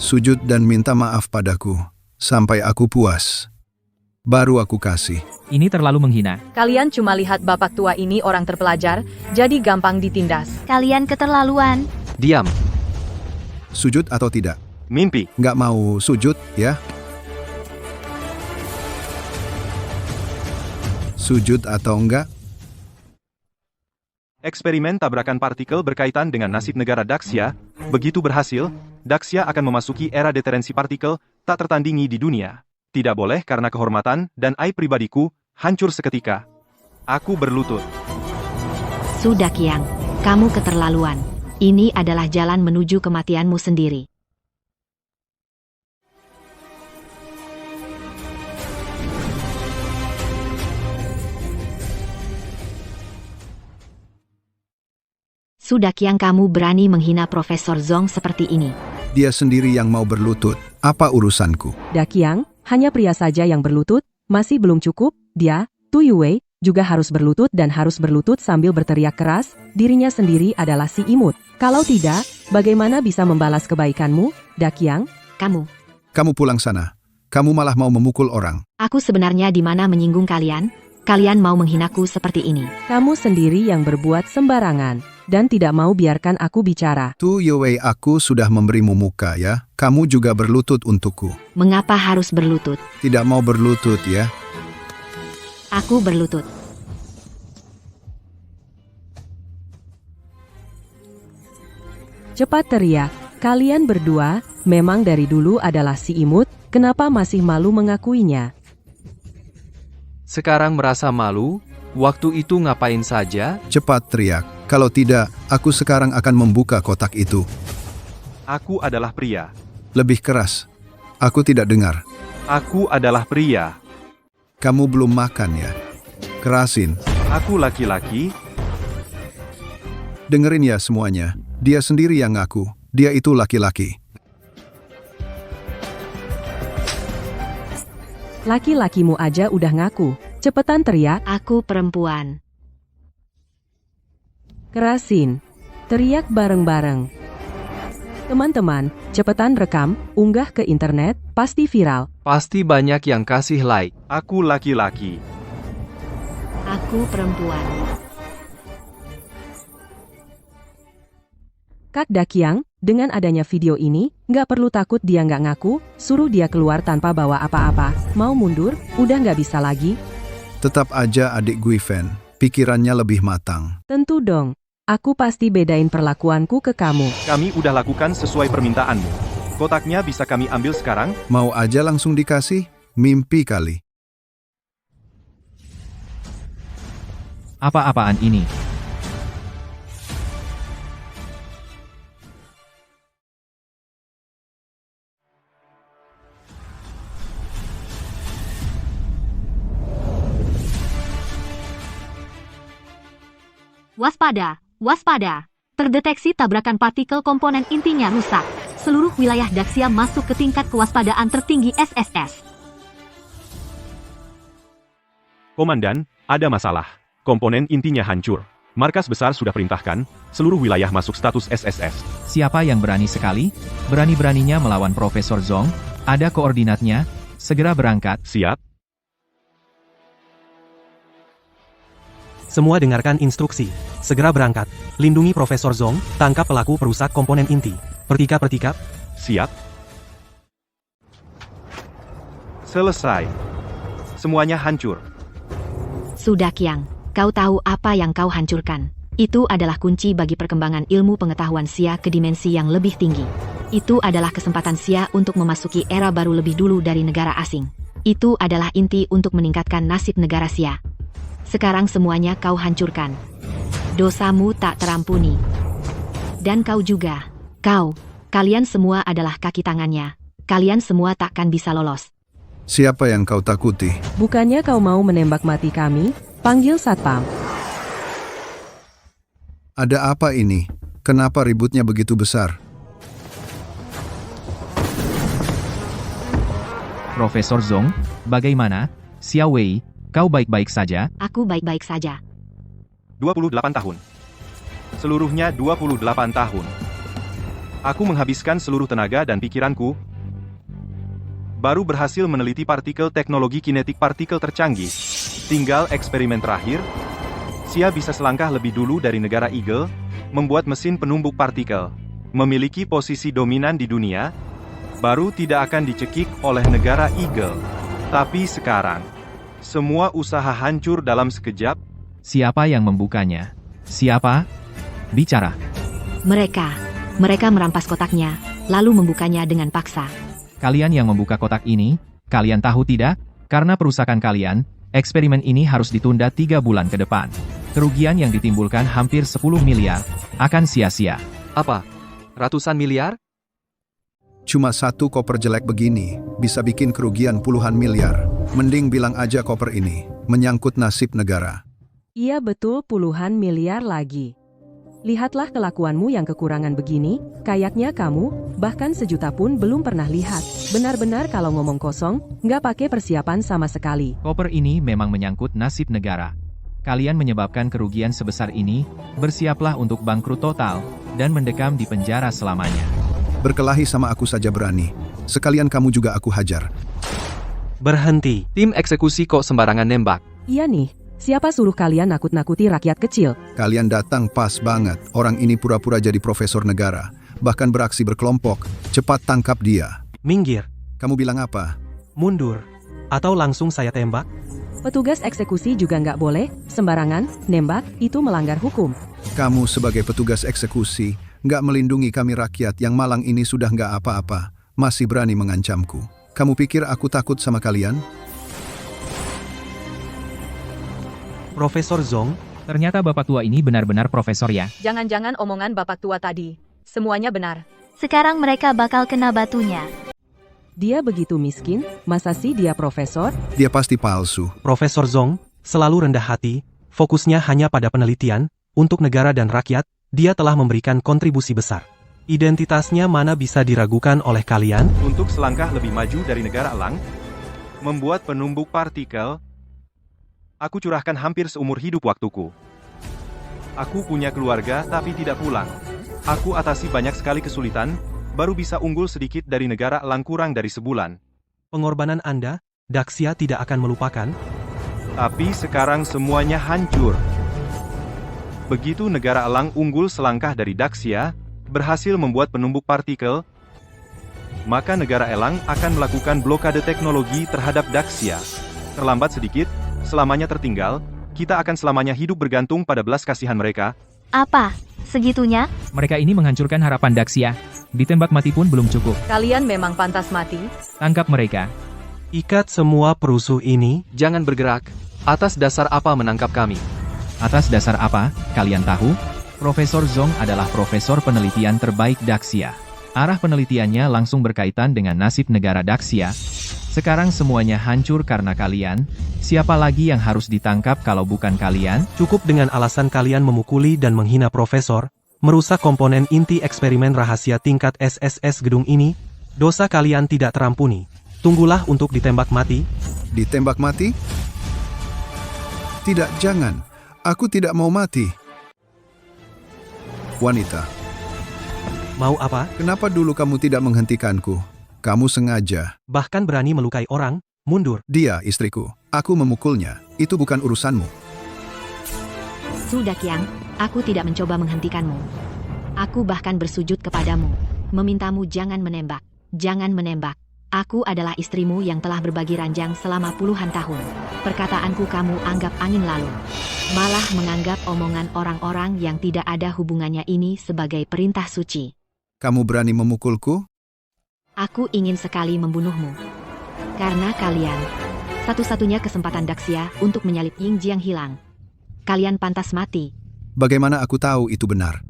sujud dan minta maaf padaku, sampai aku puas. Baru aku kasih. Ini terlalu menghina. Kalian cuma lihat bapak tua ini orang terpelajar, jadi gampang ditindas. Kalian keterlaluan. Diam. Sujud atau tidak? Mimpi. Nggak mau sujud, ya? Sujud atau enggak? Eksperimen tabrakan partikel berkaitan dengan nasib negara Daxia. Begitu berhasil, Daxia akan memasuki era deterensi partikel tak tertandingi di dunia. Tidak boleh karena kehormatan dan aib pribadiku hancur seketika. Aku berlutut. Sudah Kiang, kamu keterlaluan. Ini adalah jalan menuju kematianmu sendiri. Sudah Kiang, kamu berani menghina Profesor Zong seperti ini. Dia sendiri yang mau berlutut. Apa urusanku? Dakiang, hanya pria saja yang berlutut, masih belum cukup, dia, Tu Yue, juga harus berlutut dan harus berlutut sambil berteriak keras, dirinya sendiri adalah si imut. Kalau tidak, bagaimana bisa membalas kebaikanmu, Dakiang? Kamu pulang sana. Kamu malah mau memukul orang. Aku sebenarnya di mana menyinggung kalian? Kalian mau menghinaku seperti ini. Kamu sendiri yang berbuat sembarangan, dan tidak mau biarkan aku bicara. Tu Yue, aku sudah memberimu muka ya. Kamu juga berlutut untukku. Mengapa harus berlutut? Tidak mau berlutut ya. Aku berlutut. Cepat teriak, kalian berdua, memang dari dulu adalah si imut, kenapa masih malu mengakuinya? Sekarang merasa malu? Waktu itu ngapain saja? Cepat teriak. Kalau tidak, aku sekarang akan membuka kotak itu. Aku adalah pria. Lebih keras. Aku tidak dengar. Aku adalah pria. Kamu belum makan ya? Kerasin. Aku laki-laki. Dengerin ya semuanya, dia sendiri yang ngaku, dia itu laki-laki. Laki-lakimu aja udah ngaku. Cepetan teriak, Aku perempuan. kerasin. Teriak bareng-bareng. Teman-teman, cepetan rekam, unggah ke internet, pasti viral. Pasti banyak yang kasih like. Aku laki-laki. Aku perempuan. Kak Dakyang, dengan adanya video ini, nggak perlu takut dia nggak ngaku, suruh dia keluar tanpa bawa apa-apa. Mau mundur, udah nggak bisa lagi. Tetap aja adik Guiven, pikirannya lebih matang. Tentu dong. Aku pasti bedain perlakuanku ke kamu. Kami udah lakukan sesuai permintaanmu. Kotaknya bisa kami ambil sekarang? Mau aja langsung dikasih? Mimpi kali. Apa-apaan ini? Waspada, waspada. Terdeteksi tabrakan partikel komponen intinya rusak. Seluruh wilayah Daxia masuk ke tingkat kewaspadaan tertinggi SSS. Komandan, ada masalah. Komponen intinya hancur. Markas besar sudah perintahkan, seluruh wilayah masuk status SSS. Siapa yang berani sekali? Berani-beraninya melawan Profesor Zong? Ada koordinatnya? Segera berangkat. Siap? Semua dengarkan instruksi. Segera berangkat. Lindungi Profesor Zong, tangkap pelaku perusak komponen inti. Pertikap-pertikap. Siap? Selesai. Semuanya hancur. Sudah Kyang, kau tahu apa yang kau hancurkan. Itu adalah kunci bagi perkembangan ilmu pengetahuan Xia ke dimensi yang lebih tinggi. Itu adalah kesempatan Xia untuk memasuki era baru lebih dulu dari negara asing. Itu adalah inti untuk meningkatkan nasib negara Xia. Sekarang semuanya kau hancurkan. Dosamu tak terampuni. Dan kau juga. Kalian semua adalah kaki tangannya. Kalian semua takkan bisa lolos. Siapa yang kau takuti? Bukannya kau mau menembak mati kami? Panggil satpam. Ada apa ini? Kenapa ributnya begitu besar? Profesor Zong, bagaimana? Xiao Wei, kau baik-baik saja? Aku baik-baik saja. 28 tahun. Seluruhnya 28 tahun. Aku menghabiskan seluruh tenaga dan pikiranku. Baru berhasil meneliti partikel teknologi kinetik partikel tercanggih. Tinggal eksperimen terakhir. Xia bisa selangkah lebih dulu dari negara Eagle, membuat mesin penumbuk partikel. Memiliki posisi dominan di dunia, baru tidak akan dicekik oleh negara Eagle. Tapi sekarang, semua usaha hancur dalam sekejap. Siapa yang membukanya? Siapa? Bicara. Mereka merampas kotaknya, lalu membukanya dengan paksa. Kalian yang membuka kotak ini, kalian tahu tidak? Karena perusakan kalian, eksperimen ini harus ditunda 3 bulan ke depan. Kerugian yang ditimbulkan hampir 10 miliar, akan sia-sia. Apa? Ratusan miliar? Cuma satu koper jelek begini, bisa bikin kerugian puluhan miliar. Mending bilang aja koper ini, menyangkut nasib negara. Iya betul puluhan miliar lagi. Lihatlah kelakuanmu yang kekurangan begini, kayaknya kamu, bahkan sejuta pun belum pernah lihat. Benar-benar kalau ngomong kosong, nggak pakai persiapan sama sekali. Koper ini memang menyangkut nasib negara. Kalian menyebabkan kerugian sebesar ini, bersiaplah untuk bangkrut total, dan mendekam di penjara selamanya. Berkelahi sama aku saja berani. Sekalian kamu juga aku hajar. Berhenti. Tim eksekusi kok sembarangan nembak. Iya nih, siapa suruh kalian nakut-nakuti rakyat kecil? Kalian datang pas banget. Orang ini pura-pura jadi profesor negara. Bahkan beraksi berkelompok. Cepat tangkap dia. Minggir. Kamu bilang apa? Mundur. Atau langsung saya tembak? Petugas eksekusi juga nggak boleh, sembarangan, nembak, itu melanggar hukum. Kamu sebagai petugas eksekusi, nggak melindungi kami rakyat yang malang ini sudah nggak apa-apa. Masih berani mengancamku. Kamu pikir aku takut sama kalian? Profesor Zong, Ternyata bapak tua ini benar-benar profesor ya. Jangan-jangan omongan bapak tua tadi. Semuanya benar. Sekarang mereka bakal kena batunya. Dia begitu miskin, masa sih dia profesor? Dia pasti palsu. Profesor Zong, selalu rendah hati, fokusnya hanya pada penelitian, untuk negara dan rakyat, dia telah memberikan kontribusi besar. Identitasnya mana bisa diragukan oleh kalian? Untuk selangkah lebih maju dari negara elang, membuat penumbuk partikel, aku curahkan hampir seumur hidup waktuku. Aku punya keluarga tapi tidak pulang. Aku atasi banyak sekali kesulitan, baru bisa unggul sedikit dari negara elang kurang dari sebulan. Pengorbanan Anda, Daxia tidak akan melupakan. Tapi sekarang semuanya hancur. Begitu negara elang unggul selangkah dari Daxia, berhasil membuat penumbuk partikel, maka negara elang akan melakukan blokade teknologi terhadap Daxia. Terlambat sedikit, selamanya tertinggal, kita akan selamanya hidup bergantung pada belas kasihan mereka. Apa? Segitunya? Mereka ini menghancurkan harapan Daxia. Ditembak mati pun belum cukup. Kalian memang pantas mati. Tangkap mereka. Ikat semua perusuh ini. Jangan bergerak. Atas dasar apa menangkap kami? Atas dasar apa, kalian tahu? Profesor Zong adalah profesor penelitian terbaik Daxia. Arah penelitiannya langsung berkaitan dengan nasib negara Daxia. Sekarang semuanya hancur karena kalian. Siapa lagi yang harus ditangkap kalau bukan kalian? Cukup dengan alasan kalian memukuli dan menghina profesor, merusak komponen inti eksperimen rahasia tingkat SSS gedung ini. Dosa kalian tidak terampuni. Tunggulah untuk ditembak mati. Ditembak mati? Tidak, jangan. Aku tidak mau mati. Wanita, Mau apa? kenapa dulu kamu tidak menghentikanku? Kamu sengaja. Bahkan berani melukai orang? Mundur. Dia istriku. Aku memukulnya. Itu bukan urusanmu. Sudah Qiang, aku tidak mencoba menghentikanmu. Aku bahkan bersujud kepadamu, memintamu jangan menembak. Jangan menembak. Aku adalah istrimu yang telah berbagi ranjang selama puluhan tahun. Perkataanku kamu anggap angin lalu. Malah menganggap omongan orang-orang yang tidak ada hubungannya ini sebagai perintah suci. Kamu berani memukulku? Aku ingin sekali membunuhmu. Karena kalian, satu-satunya kesempatan Daxia untuk menyalip Yingjiang hilang. Kalian pantas mati. Bagaimana aku tahu itu benar?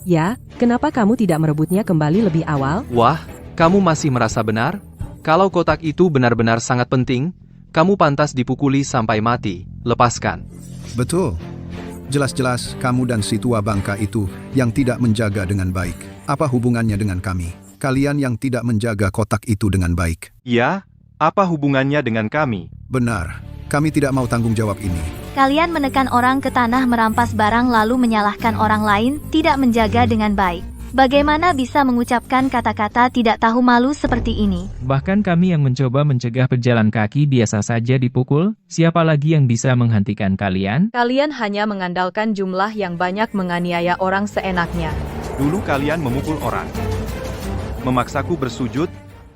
Ya, kenapa kamu tidak merebutnya kembali lebih awal? Wah, kamu masih merasa benar? Kalau kotak itu benar-benar sangat penting, kamu pantas dipukuli sampai mati. Lepaskan. Betul. Jelas-jelas kamu dan si tua bangka itu yang tidak menjaga dengan baik. Apa hubungannya dengan kami? Kalian yang tidak menjaga kotak itu dengan baik. Ya, apa hubungannya dengan kami? Benar. Kami tidak mau tanggung jawab ini. Kalian menekan orang ke tanah merampas barang lalu menyalahkan orang lain, tidak menjaga dengan baik. Bagaimana bisa mengucapkan kata-kata tidak tahu malu seperti ini? Bahkan kami yang mencoba mencegah pejalan kaki biasa saja dipukul, siapa lagi yang bisa menghentikan kalian? Kalian hanya mengandalkan jumlah yang banyak menganiaya orang seenaknya. Dulu kalian memukul orang. Memaksaku bersujud,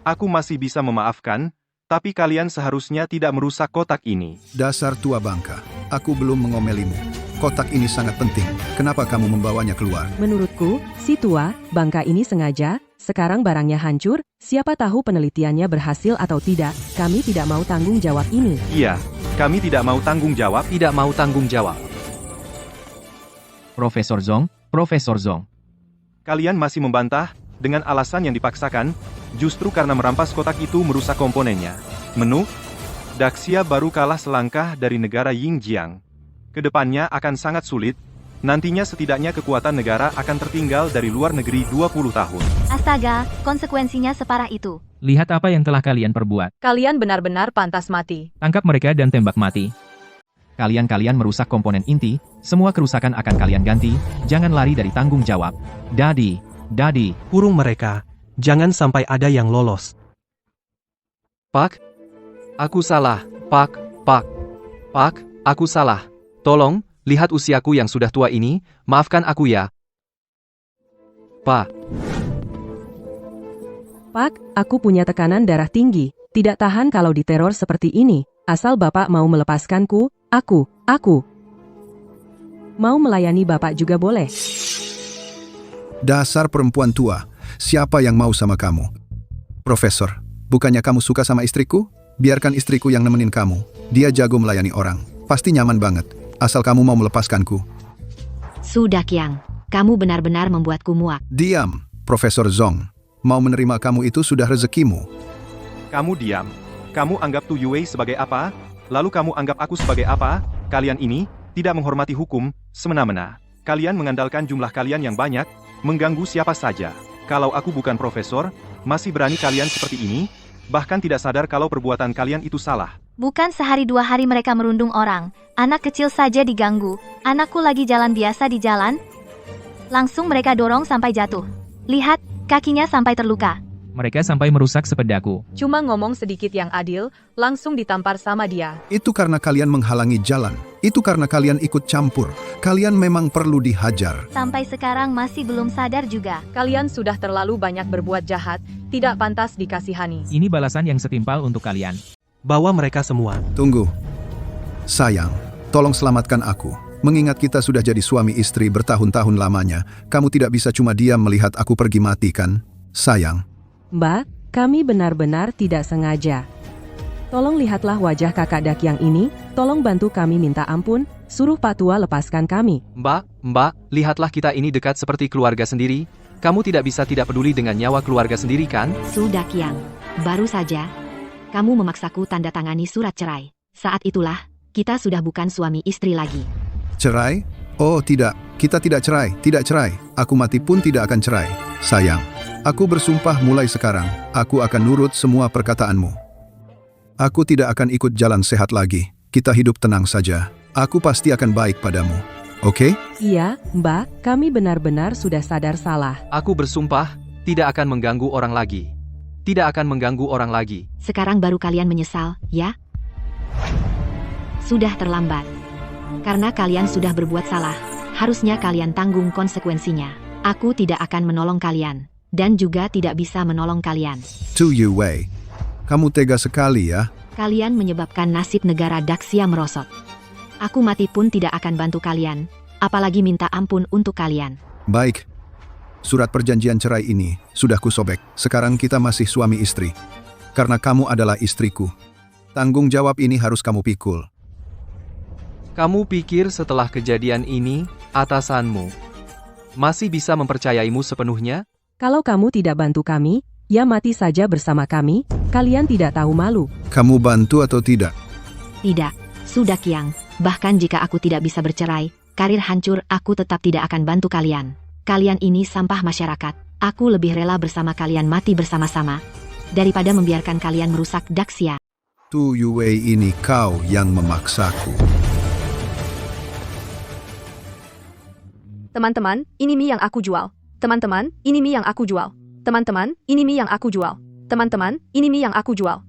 aku masih bisa memaafkan, tapi kalian seharusnya tidak merusak kotak ini. Dasar tua bangka. Aku belum mengomelimu. Kotak ini sangat penting. Kenapa kamu membawanya keluar? Menurutku, si tua, bangka ini sengaja, sekarang barangnya hancur, siapa tahu penelitiannya berhasil atau tidak, kami tidak mau tanggung jawab ini. Iya, kami tidak mau tanggung jawab. Tidak mau tanggung jawab. Profesor Zong. Kalian masih membantah, dengan alasan yang dipaksakan, justru karena merampas kotak itu merusak komponennya. Daxia baru kalah selangkah dari negara Yingjiang. Kedepannya akan sangat sulit, nantinya setidaknya kekuatan negara akan tertinggal dari luar negeri 20 tahun. Astaga, konsekuensinya separah itu. Lihat apa yang telah kalian perbuat. Kalian benar-benar pantas mati. Tangkap mereka dan tembak mati. Kalian merusak komponen inti, semua kerusakan akan kalian ganti, jangan lari dari tanggung jawab. Dadi. Kurung mereka. Jangan sampai ada yang lolos. Pak, aku salah. Pak, aku salah. Tolong, lihat usiaku yang sudah tua ini, maafkan aku ya. Pak, aku punya tekanan darah tinggi, tidak tahan kalau diteror seperti ini, asal Bapak mau melepaskanku, aku mau melayani Bapak juga boleh. Dasar perempuan tua. Siapa yang mau sama kamu? Profesor, bukannya kamu suka sama istriku? Biarkan istriku yang nemenin kamu. Dia jago melayani orang. Pasti nyaman banget. Asal kamu mau melepaskanku. Sudah Qiang, kamu benar-benar membuatku muak. Diam, Profesor Zong. Mau menerima kamu itu sudah rezekimu. Kamu diam. Kamu anggap Tu Yue sebagai apa? Lalu kamu anggap aku sebagai apa? Kalian ini tidak menghormati hukum, semena-mena. Kalian mengandalkan jumlah kalian yang banyak, mengganggu siapa saja. Kalau aku bukan profesor, masih berani kalian seperti ini, bahkan tidak sadar kalau perbuatan kalian itu salah. Bukan sehari 2 hari mereka merundung orang. Anak kecil saja diganggu. Anakku lagi jalan biasa di jalan. Langsung mereka dorong sampai jatuh. Lihat, kakinya sampai terluka. Mereka sampai merusak sepedaku. Cuma ngomong sedikit yang adil, langsung ditampar sama dia. Itu karena kalian menghalangi jalan. Itu karena kalian ikut campur. Kalian memang perlu dihajar. Sampai sekarang masih belum sadar juga. Kalian sudah terlalu banyak berbuat jahat, tidak pantas dikasihani. Ini balasan yang setimpal untuk kalian. Bawa mereka semua. Tunggu. Sayang, tolong selamatkan aku. Mengingat kita sudah jadi suami istri bertahun-tahun lamanya, kamu tidak bisa cuma diam melihat aku pergi mati kan? Sayang. Mbak, kami benar-benar tidak sengaja. Tolong lihatlah wajah kakak Dakyang ini, tolong bantu kami minta ampun, suruh Pak Tua lepaskan kami. Mbak, lihatlah kita ini dekat seperti keluarga sendiri. Kamu tidak bisa tidak peduli dengan nyawa keluarga sendiri kan? Sudah Kyang, baru saja kamu memaksaku tanda tangani surat cerai. Saat itulah, kita sudah bukan suami istri lagi. Cerai? Oh tidak, kita tidak cerai. Aku mati pun tidak akan cerai. Sayang, aku bersumpah mulai sekarang, aku akan nurut semua perkataanmu. Aku tidak akan ikut jalan sehat lagi. Kita hidup tenang saja. Aku pasti akan baik padamu. Oke? Iya, Mbak, kami benar-benar sudah sadar salah. Aku bersumpah, tidak akan mengganggu orang lagi. Tidak akan mengganggu orang lagi. Sekarang baru kalian menyesal, ya? Sudah terlambat. Karena kalian sudah berbuat salah, harusnya kalian tanggung konsekuensinya. Aku tidak akan menolong kalian, dan juga tidak bisa menolong kalian. To you Wei. Kamu tega sekali ya. Kalian menyebabkan nasib negara Daxia merosot. Aku mati pun tidak akan bantu kalian, apalagi minta ampun untuk kalian. Baik. Surat perjanjian cerai ini sudah kusobek. Sekarang kita masih suami istri. Karena kamu adalah istriku. Tanggung jawab ini harus kamu pikul. Kamu pikir setelah kejadian ini, atasanmu masih bisa mempercayaimu sepenuhnya? Kalau kamu tidak bantu kami, ya mati saja bersama kami, kalian tidak tahu malu. Kamu bantu atau tidak? Tidak, sudah Kyang. Bahkan jika aku tidak bisa bercerai, karir hancur, aku tetap tidak akan bantu kalian. Kalian ini sampah masyarakat. Aku lebih rela bersama kalian mati bersama-sama, daripada membiarkan kalian merusak Daxia. Tu Yue ini kau yang memaksaku. Teman-teman, ini mie yang aku jual. Teman-teman, ini mie yang aku jual. Teman-teman, ini mie yang aku jual. Teman-teman, ini mie yang aku jual.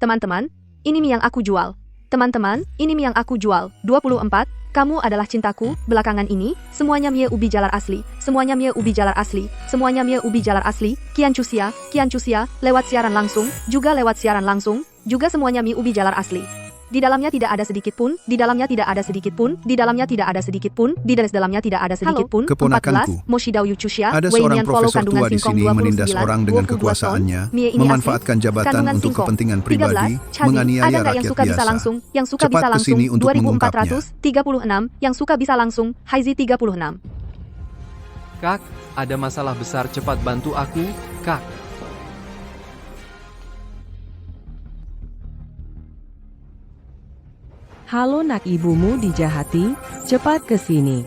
Teman-teman, ini mie yang aku jual. Teman-teman, ini mie yang aku jual. 24, kamu adalah cintaku, belakangan ini, semuanya mie ubi jalar asli. Semuanya mie ubi jalar asli. Semuanya mie ubi jalar asli. Kian Cusia, lewat siaran langsung, juga lewat siaran langsung, juga semuanya mie ubi jalar asli. Di dalamnya tidak ada sedikit pun, di dalamnya tidak ada sedikit pun, di dalamnya tidak ada sedikit pun, di dalamnya tidak ada sedikit pun. Keponakanku. 14, Moshidao Yuchusha, Ada seorang profesor tua di sini menindas orang dengan kekuasaannya, memanfaatkan jabatan untuk kepentingan pribadi, menganiaya rakyat biasa. Yang suka Cepat bisa ke sini langsung, untuk mengungkapnya. 2436, yang suka bisa langsung, Haizi 36. Kak, ada masalah besar, cepat bantu aku, Kak. Halo nak, ibumu dijahati, cepat ke sini.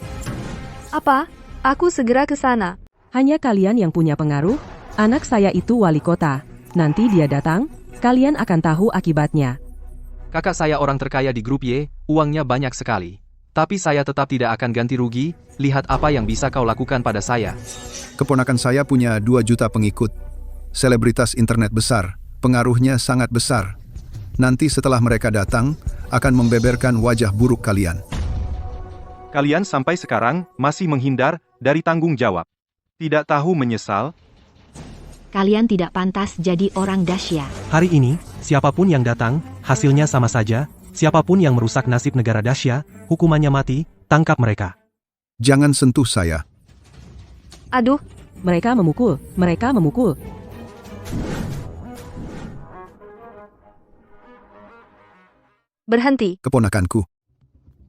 Apa? Aku segera ke sana. Hanya kalian yang punya pengaruh, anak saya itu wali kota. Nanti dia datang, kalian akan tahu akibatnya. Kakak saya orang terkaya di grup Y, uangnya banyak sekali. Tapi saya tetap tidak akan ganti rugi, lihat apa yang bisa kau lakukan pada saya. Keponakan saya punya 2 juta pengikut. Selebritas internet besar, pengaruhnya sangat besar. Nanti setelah mereka datang, akan membeberkan wajah buruk kalian. Kalian sampai sekarang masih menghindar dari tanggung jawab. Tidak tahu menyesal. Kalian tidak pantas jadi orang Daxia. Hari ini, siapapun yang datang, hasilnya sama saja. Siapapun yang merusak nasib negara Daxia, hukumannya mati, tangkap mereka. Jangan sentuh saya. Aduh, Mereka memukul, mereka memukul. berhenti. Keponakanku.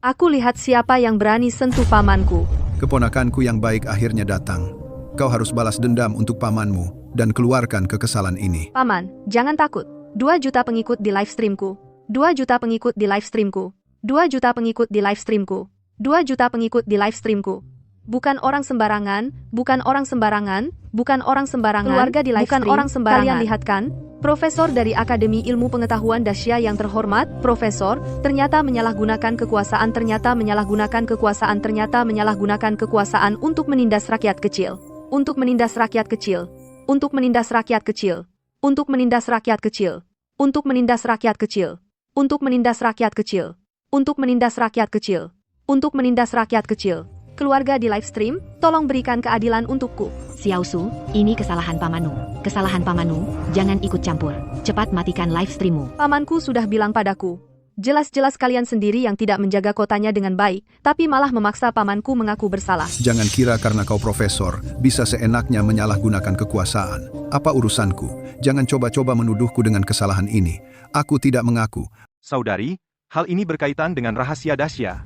Aku lihat siapa yang berani sentuh pamanku. Keponakanku yang baik akhirnya datang. Kau harus balas dendam untuk pamanmu, dan keluarkan kekesalan ini. Paman, jangan takut. 2 juta pengikut di live streamku. 2 juta pengikut di live streamku. 2 juta pengikut di live streamku. 2 juta pengikut di live streamku. Bukan orang sembarangan, bukan orang sembarangan, bukan orang sembarangan, keluarga di live stream, bukan orang sembarangan. Kalian lihat kan? Profesor dari Akademi Ilmu Pengetahuan Dasya yang terhormat, Profesor, ternyata menyalahgunakan kekuasaan, ternyata menyalahgunakan kekuasaan, ternyata menyalahgunakan kekuasaan untuk menindas rakyat kecil. Untuk menindas rakyat kecil. Untuk menindas rakyat kecil. Untuk menindas rakyat kecil. Untuk menindas rakyat kecil. Untuk menindas rakyat kecil. Untuk menindas rakyat kecil. Untuk menindas rakyat kecil. Keluarga di live stream, tolong berikan keadilan untukku. Xiao Su, ini kesalahan pamanmu. Kesalahan pamanmu, jangan ikut campur. Cepat matikan live streammu. Pamanku sudah bilang padaku. Jelas-jelas kalian sendiri yang tidak menjaga kotanya dengan baik, tapi malah memaksa pamanku mengaku bersalah. Jangan kira karena kau profesor, bisa seenaknya menyalahgunakan kekuasaan. Apa urusanku? Jangan coba-coba menuduhku dengan kesalahan ini. Aku tidak mengaku. Saudari, hal ini berkaitan dengan rahasia Dasya.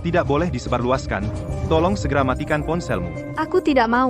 Tidak boleh disebarluaskan. Tolong segera matikan ponselmu. Aku tidak mau.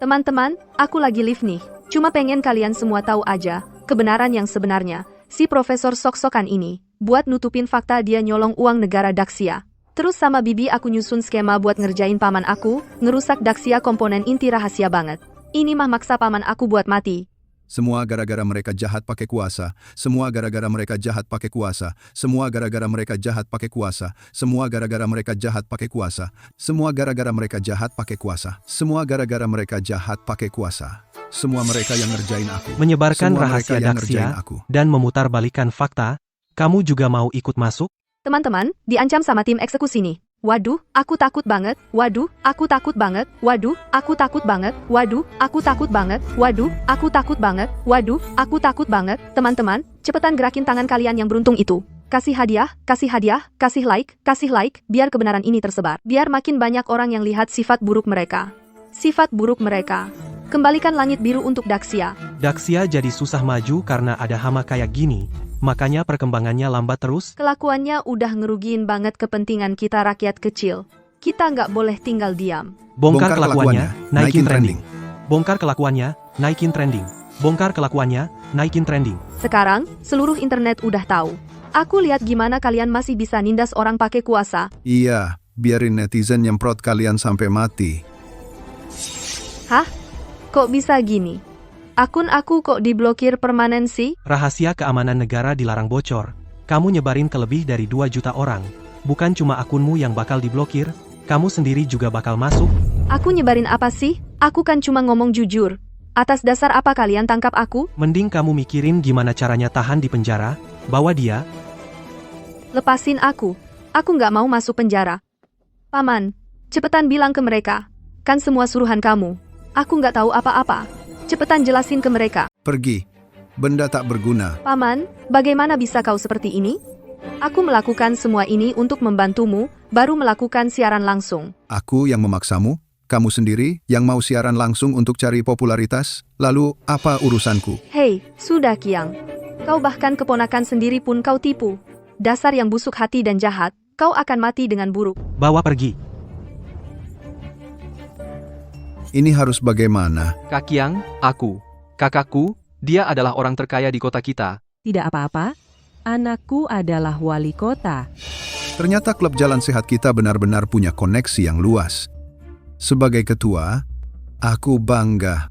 Teman-teman, aku lagi live nih. Cuma pengen kalian semua tahu aja, kebenaran yang sebenarnya. Si Profesor sok-sokan ini, buat nutupin fakta dia nyolong uang negara Daxia. Terus sama bibi aku nyusun skema buat ngerjain paman aku, ngerusak Daxia komponen inti rahasia banget. Ini mah maksa paman aku buat mati. Semua gara-gara mereka jahat pakai kuasa. Semua gara-gara mereka jahat pakai kuasa. Semua gara-gara mereka jahat pakai kuasa. Semua gara-gara mereka jahat pakai kuasa. Semua gara-gara mereka jahat pakai kuasa. Semua gara-gara mereka jahat pakai kuasa. Semua mereka yang ngerjain aku. Menyebarkan Semua rahasia mereka yang ngerjain Daxia aku. dan memutarbalikkan fakta. Kamu juga mau ikut masuk? Teman-teman, diancam sama tim eksekusi nih. Waduh, aku takut banget. Waduh, aku takut banget. Waduh, aku takut banget. Waduh, aku takut banget. Waduh, aku takut banget. Waduh, aku takut banget. Teman-teman, cepetan gerakin tangan kalian yang beruntung itu. Kasih hadiah, kasih hadiah, kasih like, biar kebenaran ini tersebar. Biar makin banyak orang yang lihat sifat buruk mereka. Sifat buruk mereka. Kembalikan langit biru untuk Daxia. Daxia jadi susah maju karena ada hama kayak gini. Makanya perkembangannya lambat terus. Kelakuannya udah ngerugiin banget kepentingan kita rakyat kecil. Kita nggak boleh tinggal diam. Bongkar kelakuannya, naikin trending. Bongkar kelakuannya, naikin trending. Bongkar kelakuannya, naikin trending. Sekarang, seluruh internet udah tahu. Aku lihat gimana kalian masih bisa nindas orang pakai kuasa. Iya, biarin netizen nyemprot kalian sampai mati. Hah? Kok bisa gini? Akun aku kok diblokir permanen sih? Rahasia keamanan negara dilarang bocor. Kamu nyebarin ke lebih dari 2 juta orang. Bukan cuma akunmu yang bakal diblokir, kamu sendiri juga bakal masuk. Aku nyebarin apa sih? Aku kan cuma ngomong jujur. Atas dasar apa kalian tangkap aku? Mending kamu mikirin gimana caranya tahan di penjara, bawa dia. Lepasin aku. Aku nggak mau masuk penjara. Paman, cepetan bilang ke mereka. Kan semua suruhan kamu. Aku nggak tahu apa-apa. Cepetan jelasin ke mereka. Pergi. Benda tak berguna. Paman, bagaimana bisa kau seperti ini? Aku melakukan semua ini untuk membantumu, baru melakukan siaran langsung. Aku yang memaksamu? Kamu sendiri yang mau siaran langsung untuk cari popularitas? Lalu, apa urusanku? Hei, sudah Kiang. Kau bahkan keponakan sendiri pun kau tipu. Dasar yang busuk hati dan jahat, kau akan mati dengan buruk. Bawa pergi. Ini harus bagaimana? Kakiang, kakakku, dia adalah orang terkaya di kota kita. Tidak apa-apa, anakku adalah wali kota. Ternyata klub jalan sehat kita benar-benar punya koneksi yang luas. Sebagai ketua, aku bangga.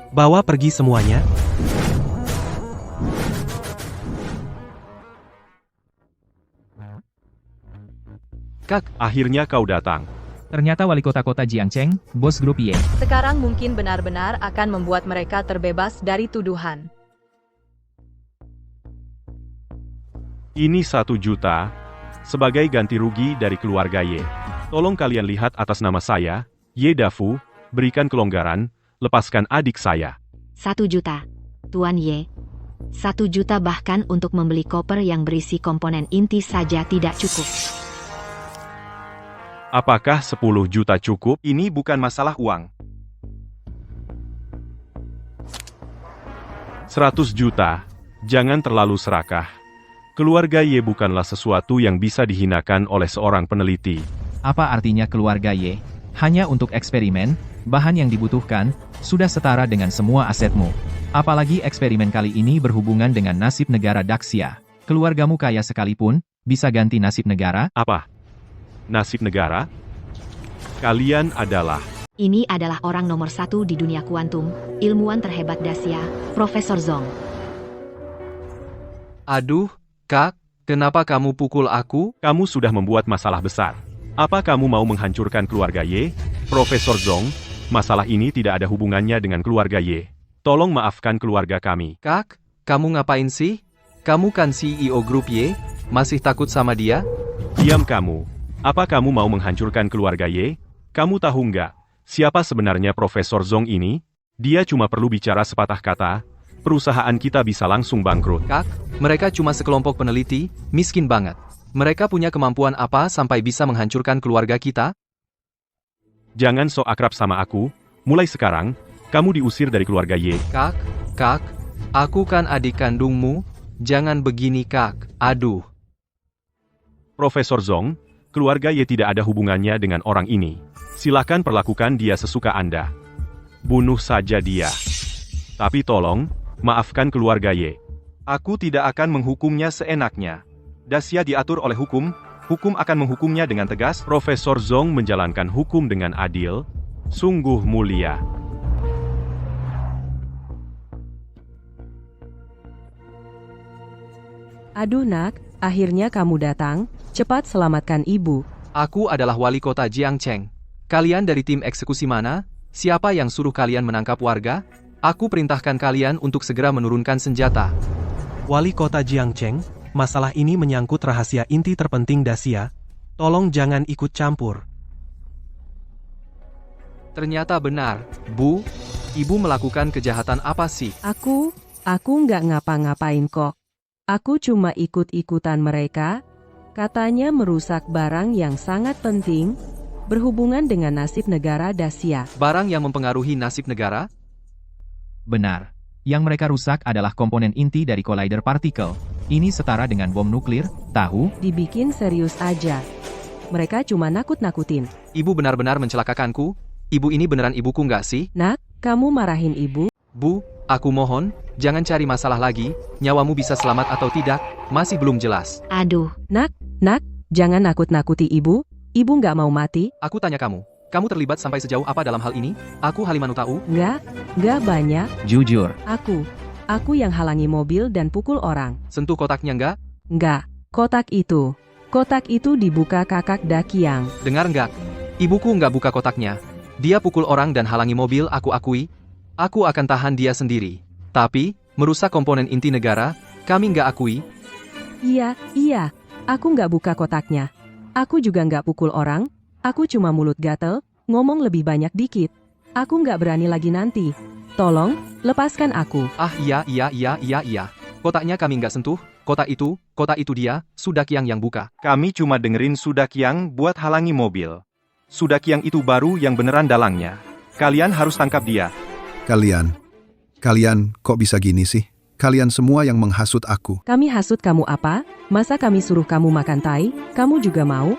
Bawa pergi semuanya. Akhirnya kau datang. Ternyata wali kota Jiangcheng, bos grup Ye. Sekarang mungkin benar-benar akan membuat mereka terbebas dari tuduhan. Ini 1 juta, sebagai ganti rugi dari keluarga Ye. Tolong kalian lihat atas nama saya, Ye Dafu, berikan kelonggaran, lepaskan adik saya. 1 juta. Tuan Ye. 1 juta bahkan untuk membeli koper yang berisi komponen inti saja tidak cukup. Apakah 10 juta cukup? Ini bukan masalah uang. 100 juta, jangan terlalu serakah. Keluarga Ye bukanlah sesuatu yang bisa dihinakan oleh seorang peneliti. Apa artinya keluarga Ye? Hanya untuk eksperimen, bahan yang dibutuhkan, sudah setara dengan semua asetmu. Apalagi eksperimen kali ini berhubungan dengan nasib negara Daxia. Keluargamu kaya sekalipun, bisa ganti nasib negara? Apa? nasib negara? Kalian adalah... Ini adalah orang nomor 1 di dunia kuantum, ilmuwan terhebat Dacia, Profesor Zong. Aduh, Kak, kenapa kamu pukul aku? Kamu sudah membuat masalah besar. Apa kamu mau menghancurkan keluarga Y? Profesor Zong, masalah ini tidak ada hubungannya dengan keluarga Y. Tolong maafkan keluarga kami. Kak, kamu ngapain sih? Kamu kan CEO grup Y, masih takut sama dia? Diam kamu. Apa kamu mau menghancurkan keluarga Y? Kamu tahu nggak? Siapa sebenarnya Profesor Zong ini? Dia cuma perlu bicara sepatah kata, perusahaan kita bisa langsung bangkrut. Kak, mereka cuma sekelompok peneliti, miskin banget. Mereka punya kemampuan apa sampai bisa menghancurkan keluarga kita? Jangan sok akrab sama aku, mulai sekarang, kamu diusir dari keluarga Y. Kak, aku kan adik kandungmu, jangan begini Kak, aduh. Profesor Zong, keluarga Y tidak ada hubungannya dengan orang ini. Silakan perlakukan dia sesuka Anda. Bunuh saja dia. Tapi tolong, maafkan keluarga Y. Aku tidak akan menghukumnya seenaknya. Dacia diatur oleh hukum akan menghukumnya dengan tegas. Profesor Zong menjalankan hukum dengan adil, sungguh mulia. Aduh nak, akhirnya kamu datang, cepat selamatkan ibu. Aku adalah wali kota Jiangcheng. Kalian dari tim eksekusi mana? Siapa yang suruh kalian menangkap warga? Aku perintahkan kalian untuk segera menurunkan senjata. Wali kota Jiangcheng, masalah ini menyangkut rahasia inti terpenting Dacia. Tolong jangan ikut campur. Ternyata benar, Bu. Ibu melakukan kejahatan apa sih? Aku nggak ngapa-ngapain kok. Aku cuma ikut-ikutan mereka. Katanya merusak barang yang sangat penting, berhubungan dengan nasib negara Dacia. Barang yang mempengaruhi nasib negara? Benar. Yang mereka rusak adalah komponen inti dari collider particle. Ini setara dengan bom nuklir, tahu? Dibikin serius aja. Mereka cuma nakut-nakutin. Ibu benar-benar mencelakakanku. Ibu ini beneran ibuku nggak sih? Nak, kamu marahin ibu? Bu, aku mohon, jangan cari masalah lagi. Nyawamu bisa selamat atau tidak, masih belum jelas. Aduh. Nak, jangan nakut-nakuti ibu. Ibu nggak mau mati? Aku tanya kamu Kamu terlibat sampai sejauh apa dalam hal ini? Aku Halimanu tahu. Nggak banyak. Jujur. Aku yang halangi mobil dan pukul orang. Sentuh kotaknya nggak? Nggak. Kotak itu dibuka kakak Dakiang. Dengar nggak? Ibuku nggak buka kotaknya. Dia pukul orang dan halangi mobil, aku akui. Aku akan tahan dia sendiri. Tapi, merusak komponen inti negara, kami nggak akui. Iya. Aku nggak buka kotaknya. Aku juga nggak pukul orang. Aku cuma mulut gatel, ngomong lebih banyak dikit. Aku nggak berani lagi nanti. Tolong, lepaskan aku. Ah iya. Kotaknya kami nggak sentuh. Kotak itu dia, Sudakyang yang buka. Kami cuma dengerin Sudakyang buat halangi mobil. Sudakyang itu baru yang beneran dalangnya. Kalian harus tangkap dia. Kalian kok bisa gini sih? Kalian semua yang menghasut aku. Kami hasut kamu apa? Masa kami suruh kamu makan tai? Kamu juga mau?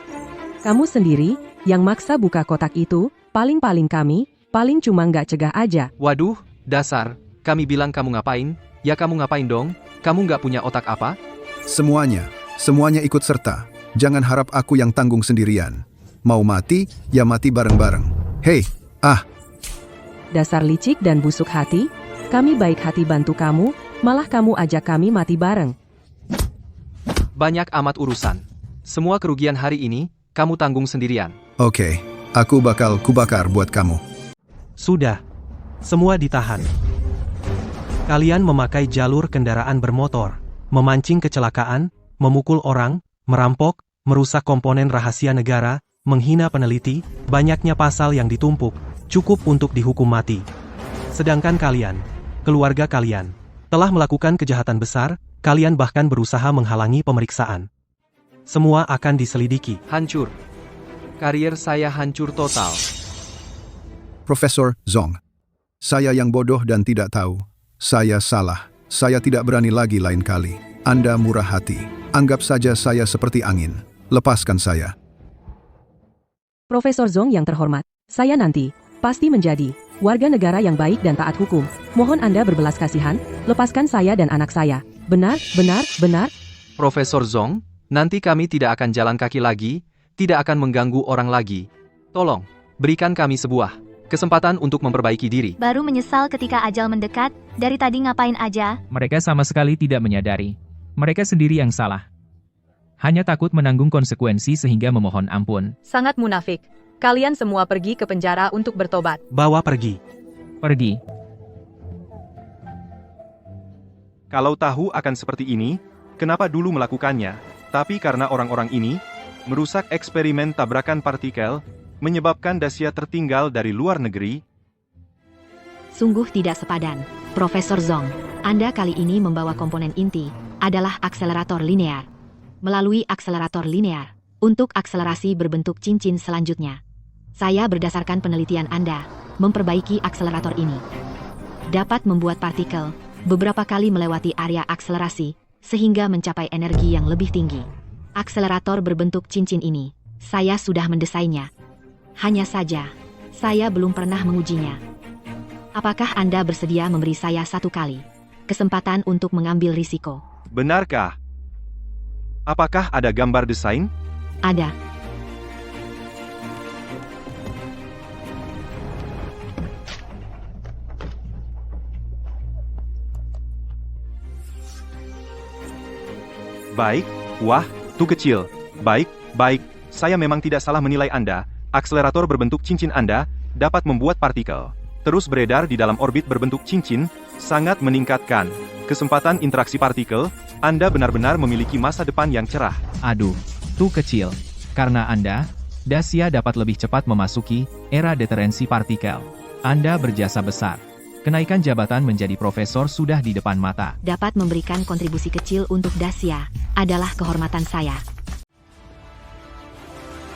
Kamu sendiri, yang maksa buka kotak itu, paling-paling kami, paling cuma nggak cegah aja. Waduh, dasar. Kami bilang kamu ngapain? Ya kamu ngapain dong? Kamu nggak punya otak apa? Semuanya ikut serta. Jangan harap aku yang tanggung sendirian. Mau mati, ya mati bareng-bareng. Hei, Dasar licik dan busuk hati, kami baik hati bantu kamu, malah kamu ajak kami mati bareng. Banyak amat urusan. Semua kerugian hari ini, kamu tanggung sendirian. Oke, aku bakal kubakar buat kamu. Sudah. Semua ditahan. Kalian memakai jalur kendaraan bermotor, memancing kecelakaan, memukul orang, merampok, merusak komponen rahasia negara, menghina peneliti, banyaknya pasal yang ditumpuk, cukup untuk dihukum mati. Sedangkan kalian, keluarga kalian, telah melakukan kejahatan besar, kalian bahkan berusaha menghalangi pemeriksaan. Semua akan diselidiki. Hancur. Karier saya hancur total. Profesor Zong, saya yang bodoh dan tidak tahu. Saya salah. Saya tidak berani lagi lain kali. Anda murah hati. Anggap saja saya seperti angin. Lepaskan saya. Profesor Zong yang terhormat, saya nanti pasti menjadi warga negara yang baik dan taat hukum. Mohon Anda berbelas kasihan, lepaskan saya dan anak saya. Benar. Profesor Zong, nanti kami tidak akan jalan kaki lagi. tidak akan mengganggu orang lagi. Tolong, berikan kami sebuah kesempatan untuk memperbaiki diri. Baru menyesal ketika ajal mendekat, dari tadi ngapain aja? Mereka sama sekali tidak menyadari. Mereka sendiri yang salah. Hanya takut menanggung konsekuensi sehingga memohon ampun. Sangat munafik. Kalian semua pergi ke penjara untuk bertobat. Bawa pergi. Pergi. Kalau tahu akan seperti ini, kenapa dulu melakukannya? Tapi karena orang-orang ini merusak eksperimen tabrakan partikel, menyebabkan Dacia tertinggal dari luar negeri. Sungguh tidak sepadan. Profesor Zong, Anda kali ini membawa komponen inti, adalah akselerator linear. Melalui akselerator linear, untuk akselerasi berbentuk cincin selanjutnya. Saya berdasarkan penelitian Anda, memperbaiki akselerator ini. Dapat membuat partikel, beberapa kali melewati area akselerasi, sehingga mencapai energi yang lebih tinggi. Akselerator berbentuk cincin ini, saya sudah mendesainnya. Hanya saja, saya belum pernah mengujinya. Apakah Anda bersedia memberi saya satu kali kesempatan untuk mengambil risiko? Benarkah? Apakah ada gambar desain? Ada. Baik, wah, tuh kecil. Baik, saya memang tidak salah menilai Anda. Akselerator berbentuk cincin Anda dapat membuat partikel terus beredar di dalam orbit berbentuk cincin, sangat meningkatkan kesempatan interaksi partikel. Anda benar-benar memiliki masa depan yang cerah. Aduh, tuh kecil. Karena Anda, Dacia dapat lebih cepat memasuki era deterensi partikel. Anda berjasa besar. Kenaikan jabatan menjadi profesor sudah di depan mata. Dapat memberikan kontribusi kecil untuk Dacia, adalah kehormatan saya.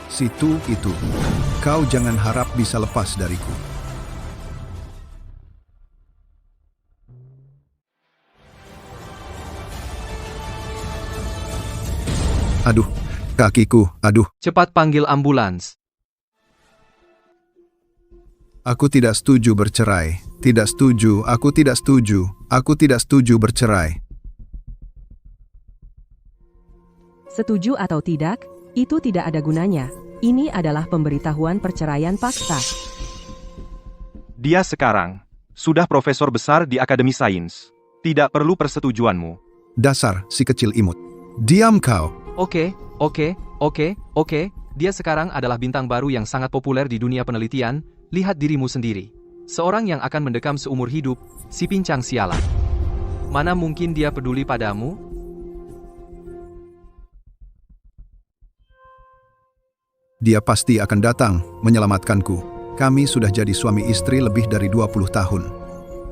Situ itu. Kau jangan harap bisa lepas dariku. Aduh, kakiku, aduh. Cepat panggil ambulans. Aku tidak setuju bercerai. Tidak setuju, aku tidak setuju. Aku tidak setuju bercerai. Setuju atau tidak, itu tidak ada gunanya. Ini adalah pemberitahuan perceraian paksa. Dia sekarang sudah profesor besar di Akademi Sains. Tidak perlu persetujuanmu. Dasar si kecil imut. Diam kau. Oke. Dia sekarang adalah bintang baru yang sangat populer di dunia penelitian. Lihat dirimu sendiri. Seorang yang akan mendekam seumur hidup, si pincang sialan. Mana mungkin dia peduli padamu? Dia pasti akan datang menyelamatkanku. Kami sudah jadi suami istri lebih dari 20 tahun.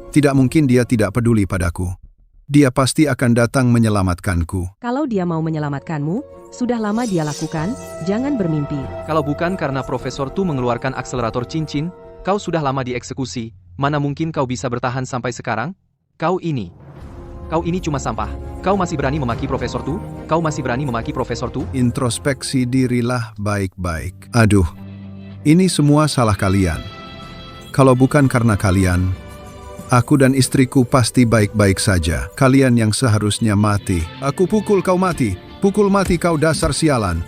Tidak mungkin dia tidak peduli padaku. Dia pasti akan datang menyelamatkanku. Kalau dia mau menyelamatkanmu, sudah lama dia lakukan, jangan bermimpi. Kalau bukan karena Profesor Tu mengeluarkan akselerator cincin, kau sudah lama dieksekusi. Mana mungkin kau bisa bertahan sampai sekarang? Kau ini cuma sampah. Kau masih berani memaki Profesor Tu? Kau masih berani memaki Profesor Tu? Introspeksi dirilah baik-baik. Aduh, ini semua salah kalian. Kalau bukan karena kalian, aku dan istriku pasti baik-baik saja. Kalian yang seharusnya mati. Aku pukul kau mati. Pukul mati kau dasar sialan.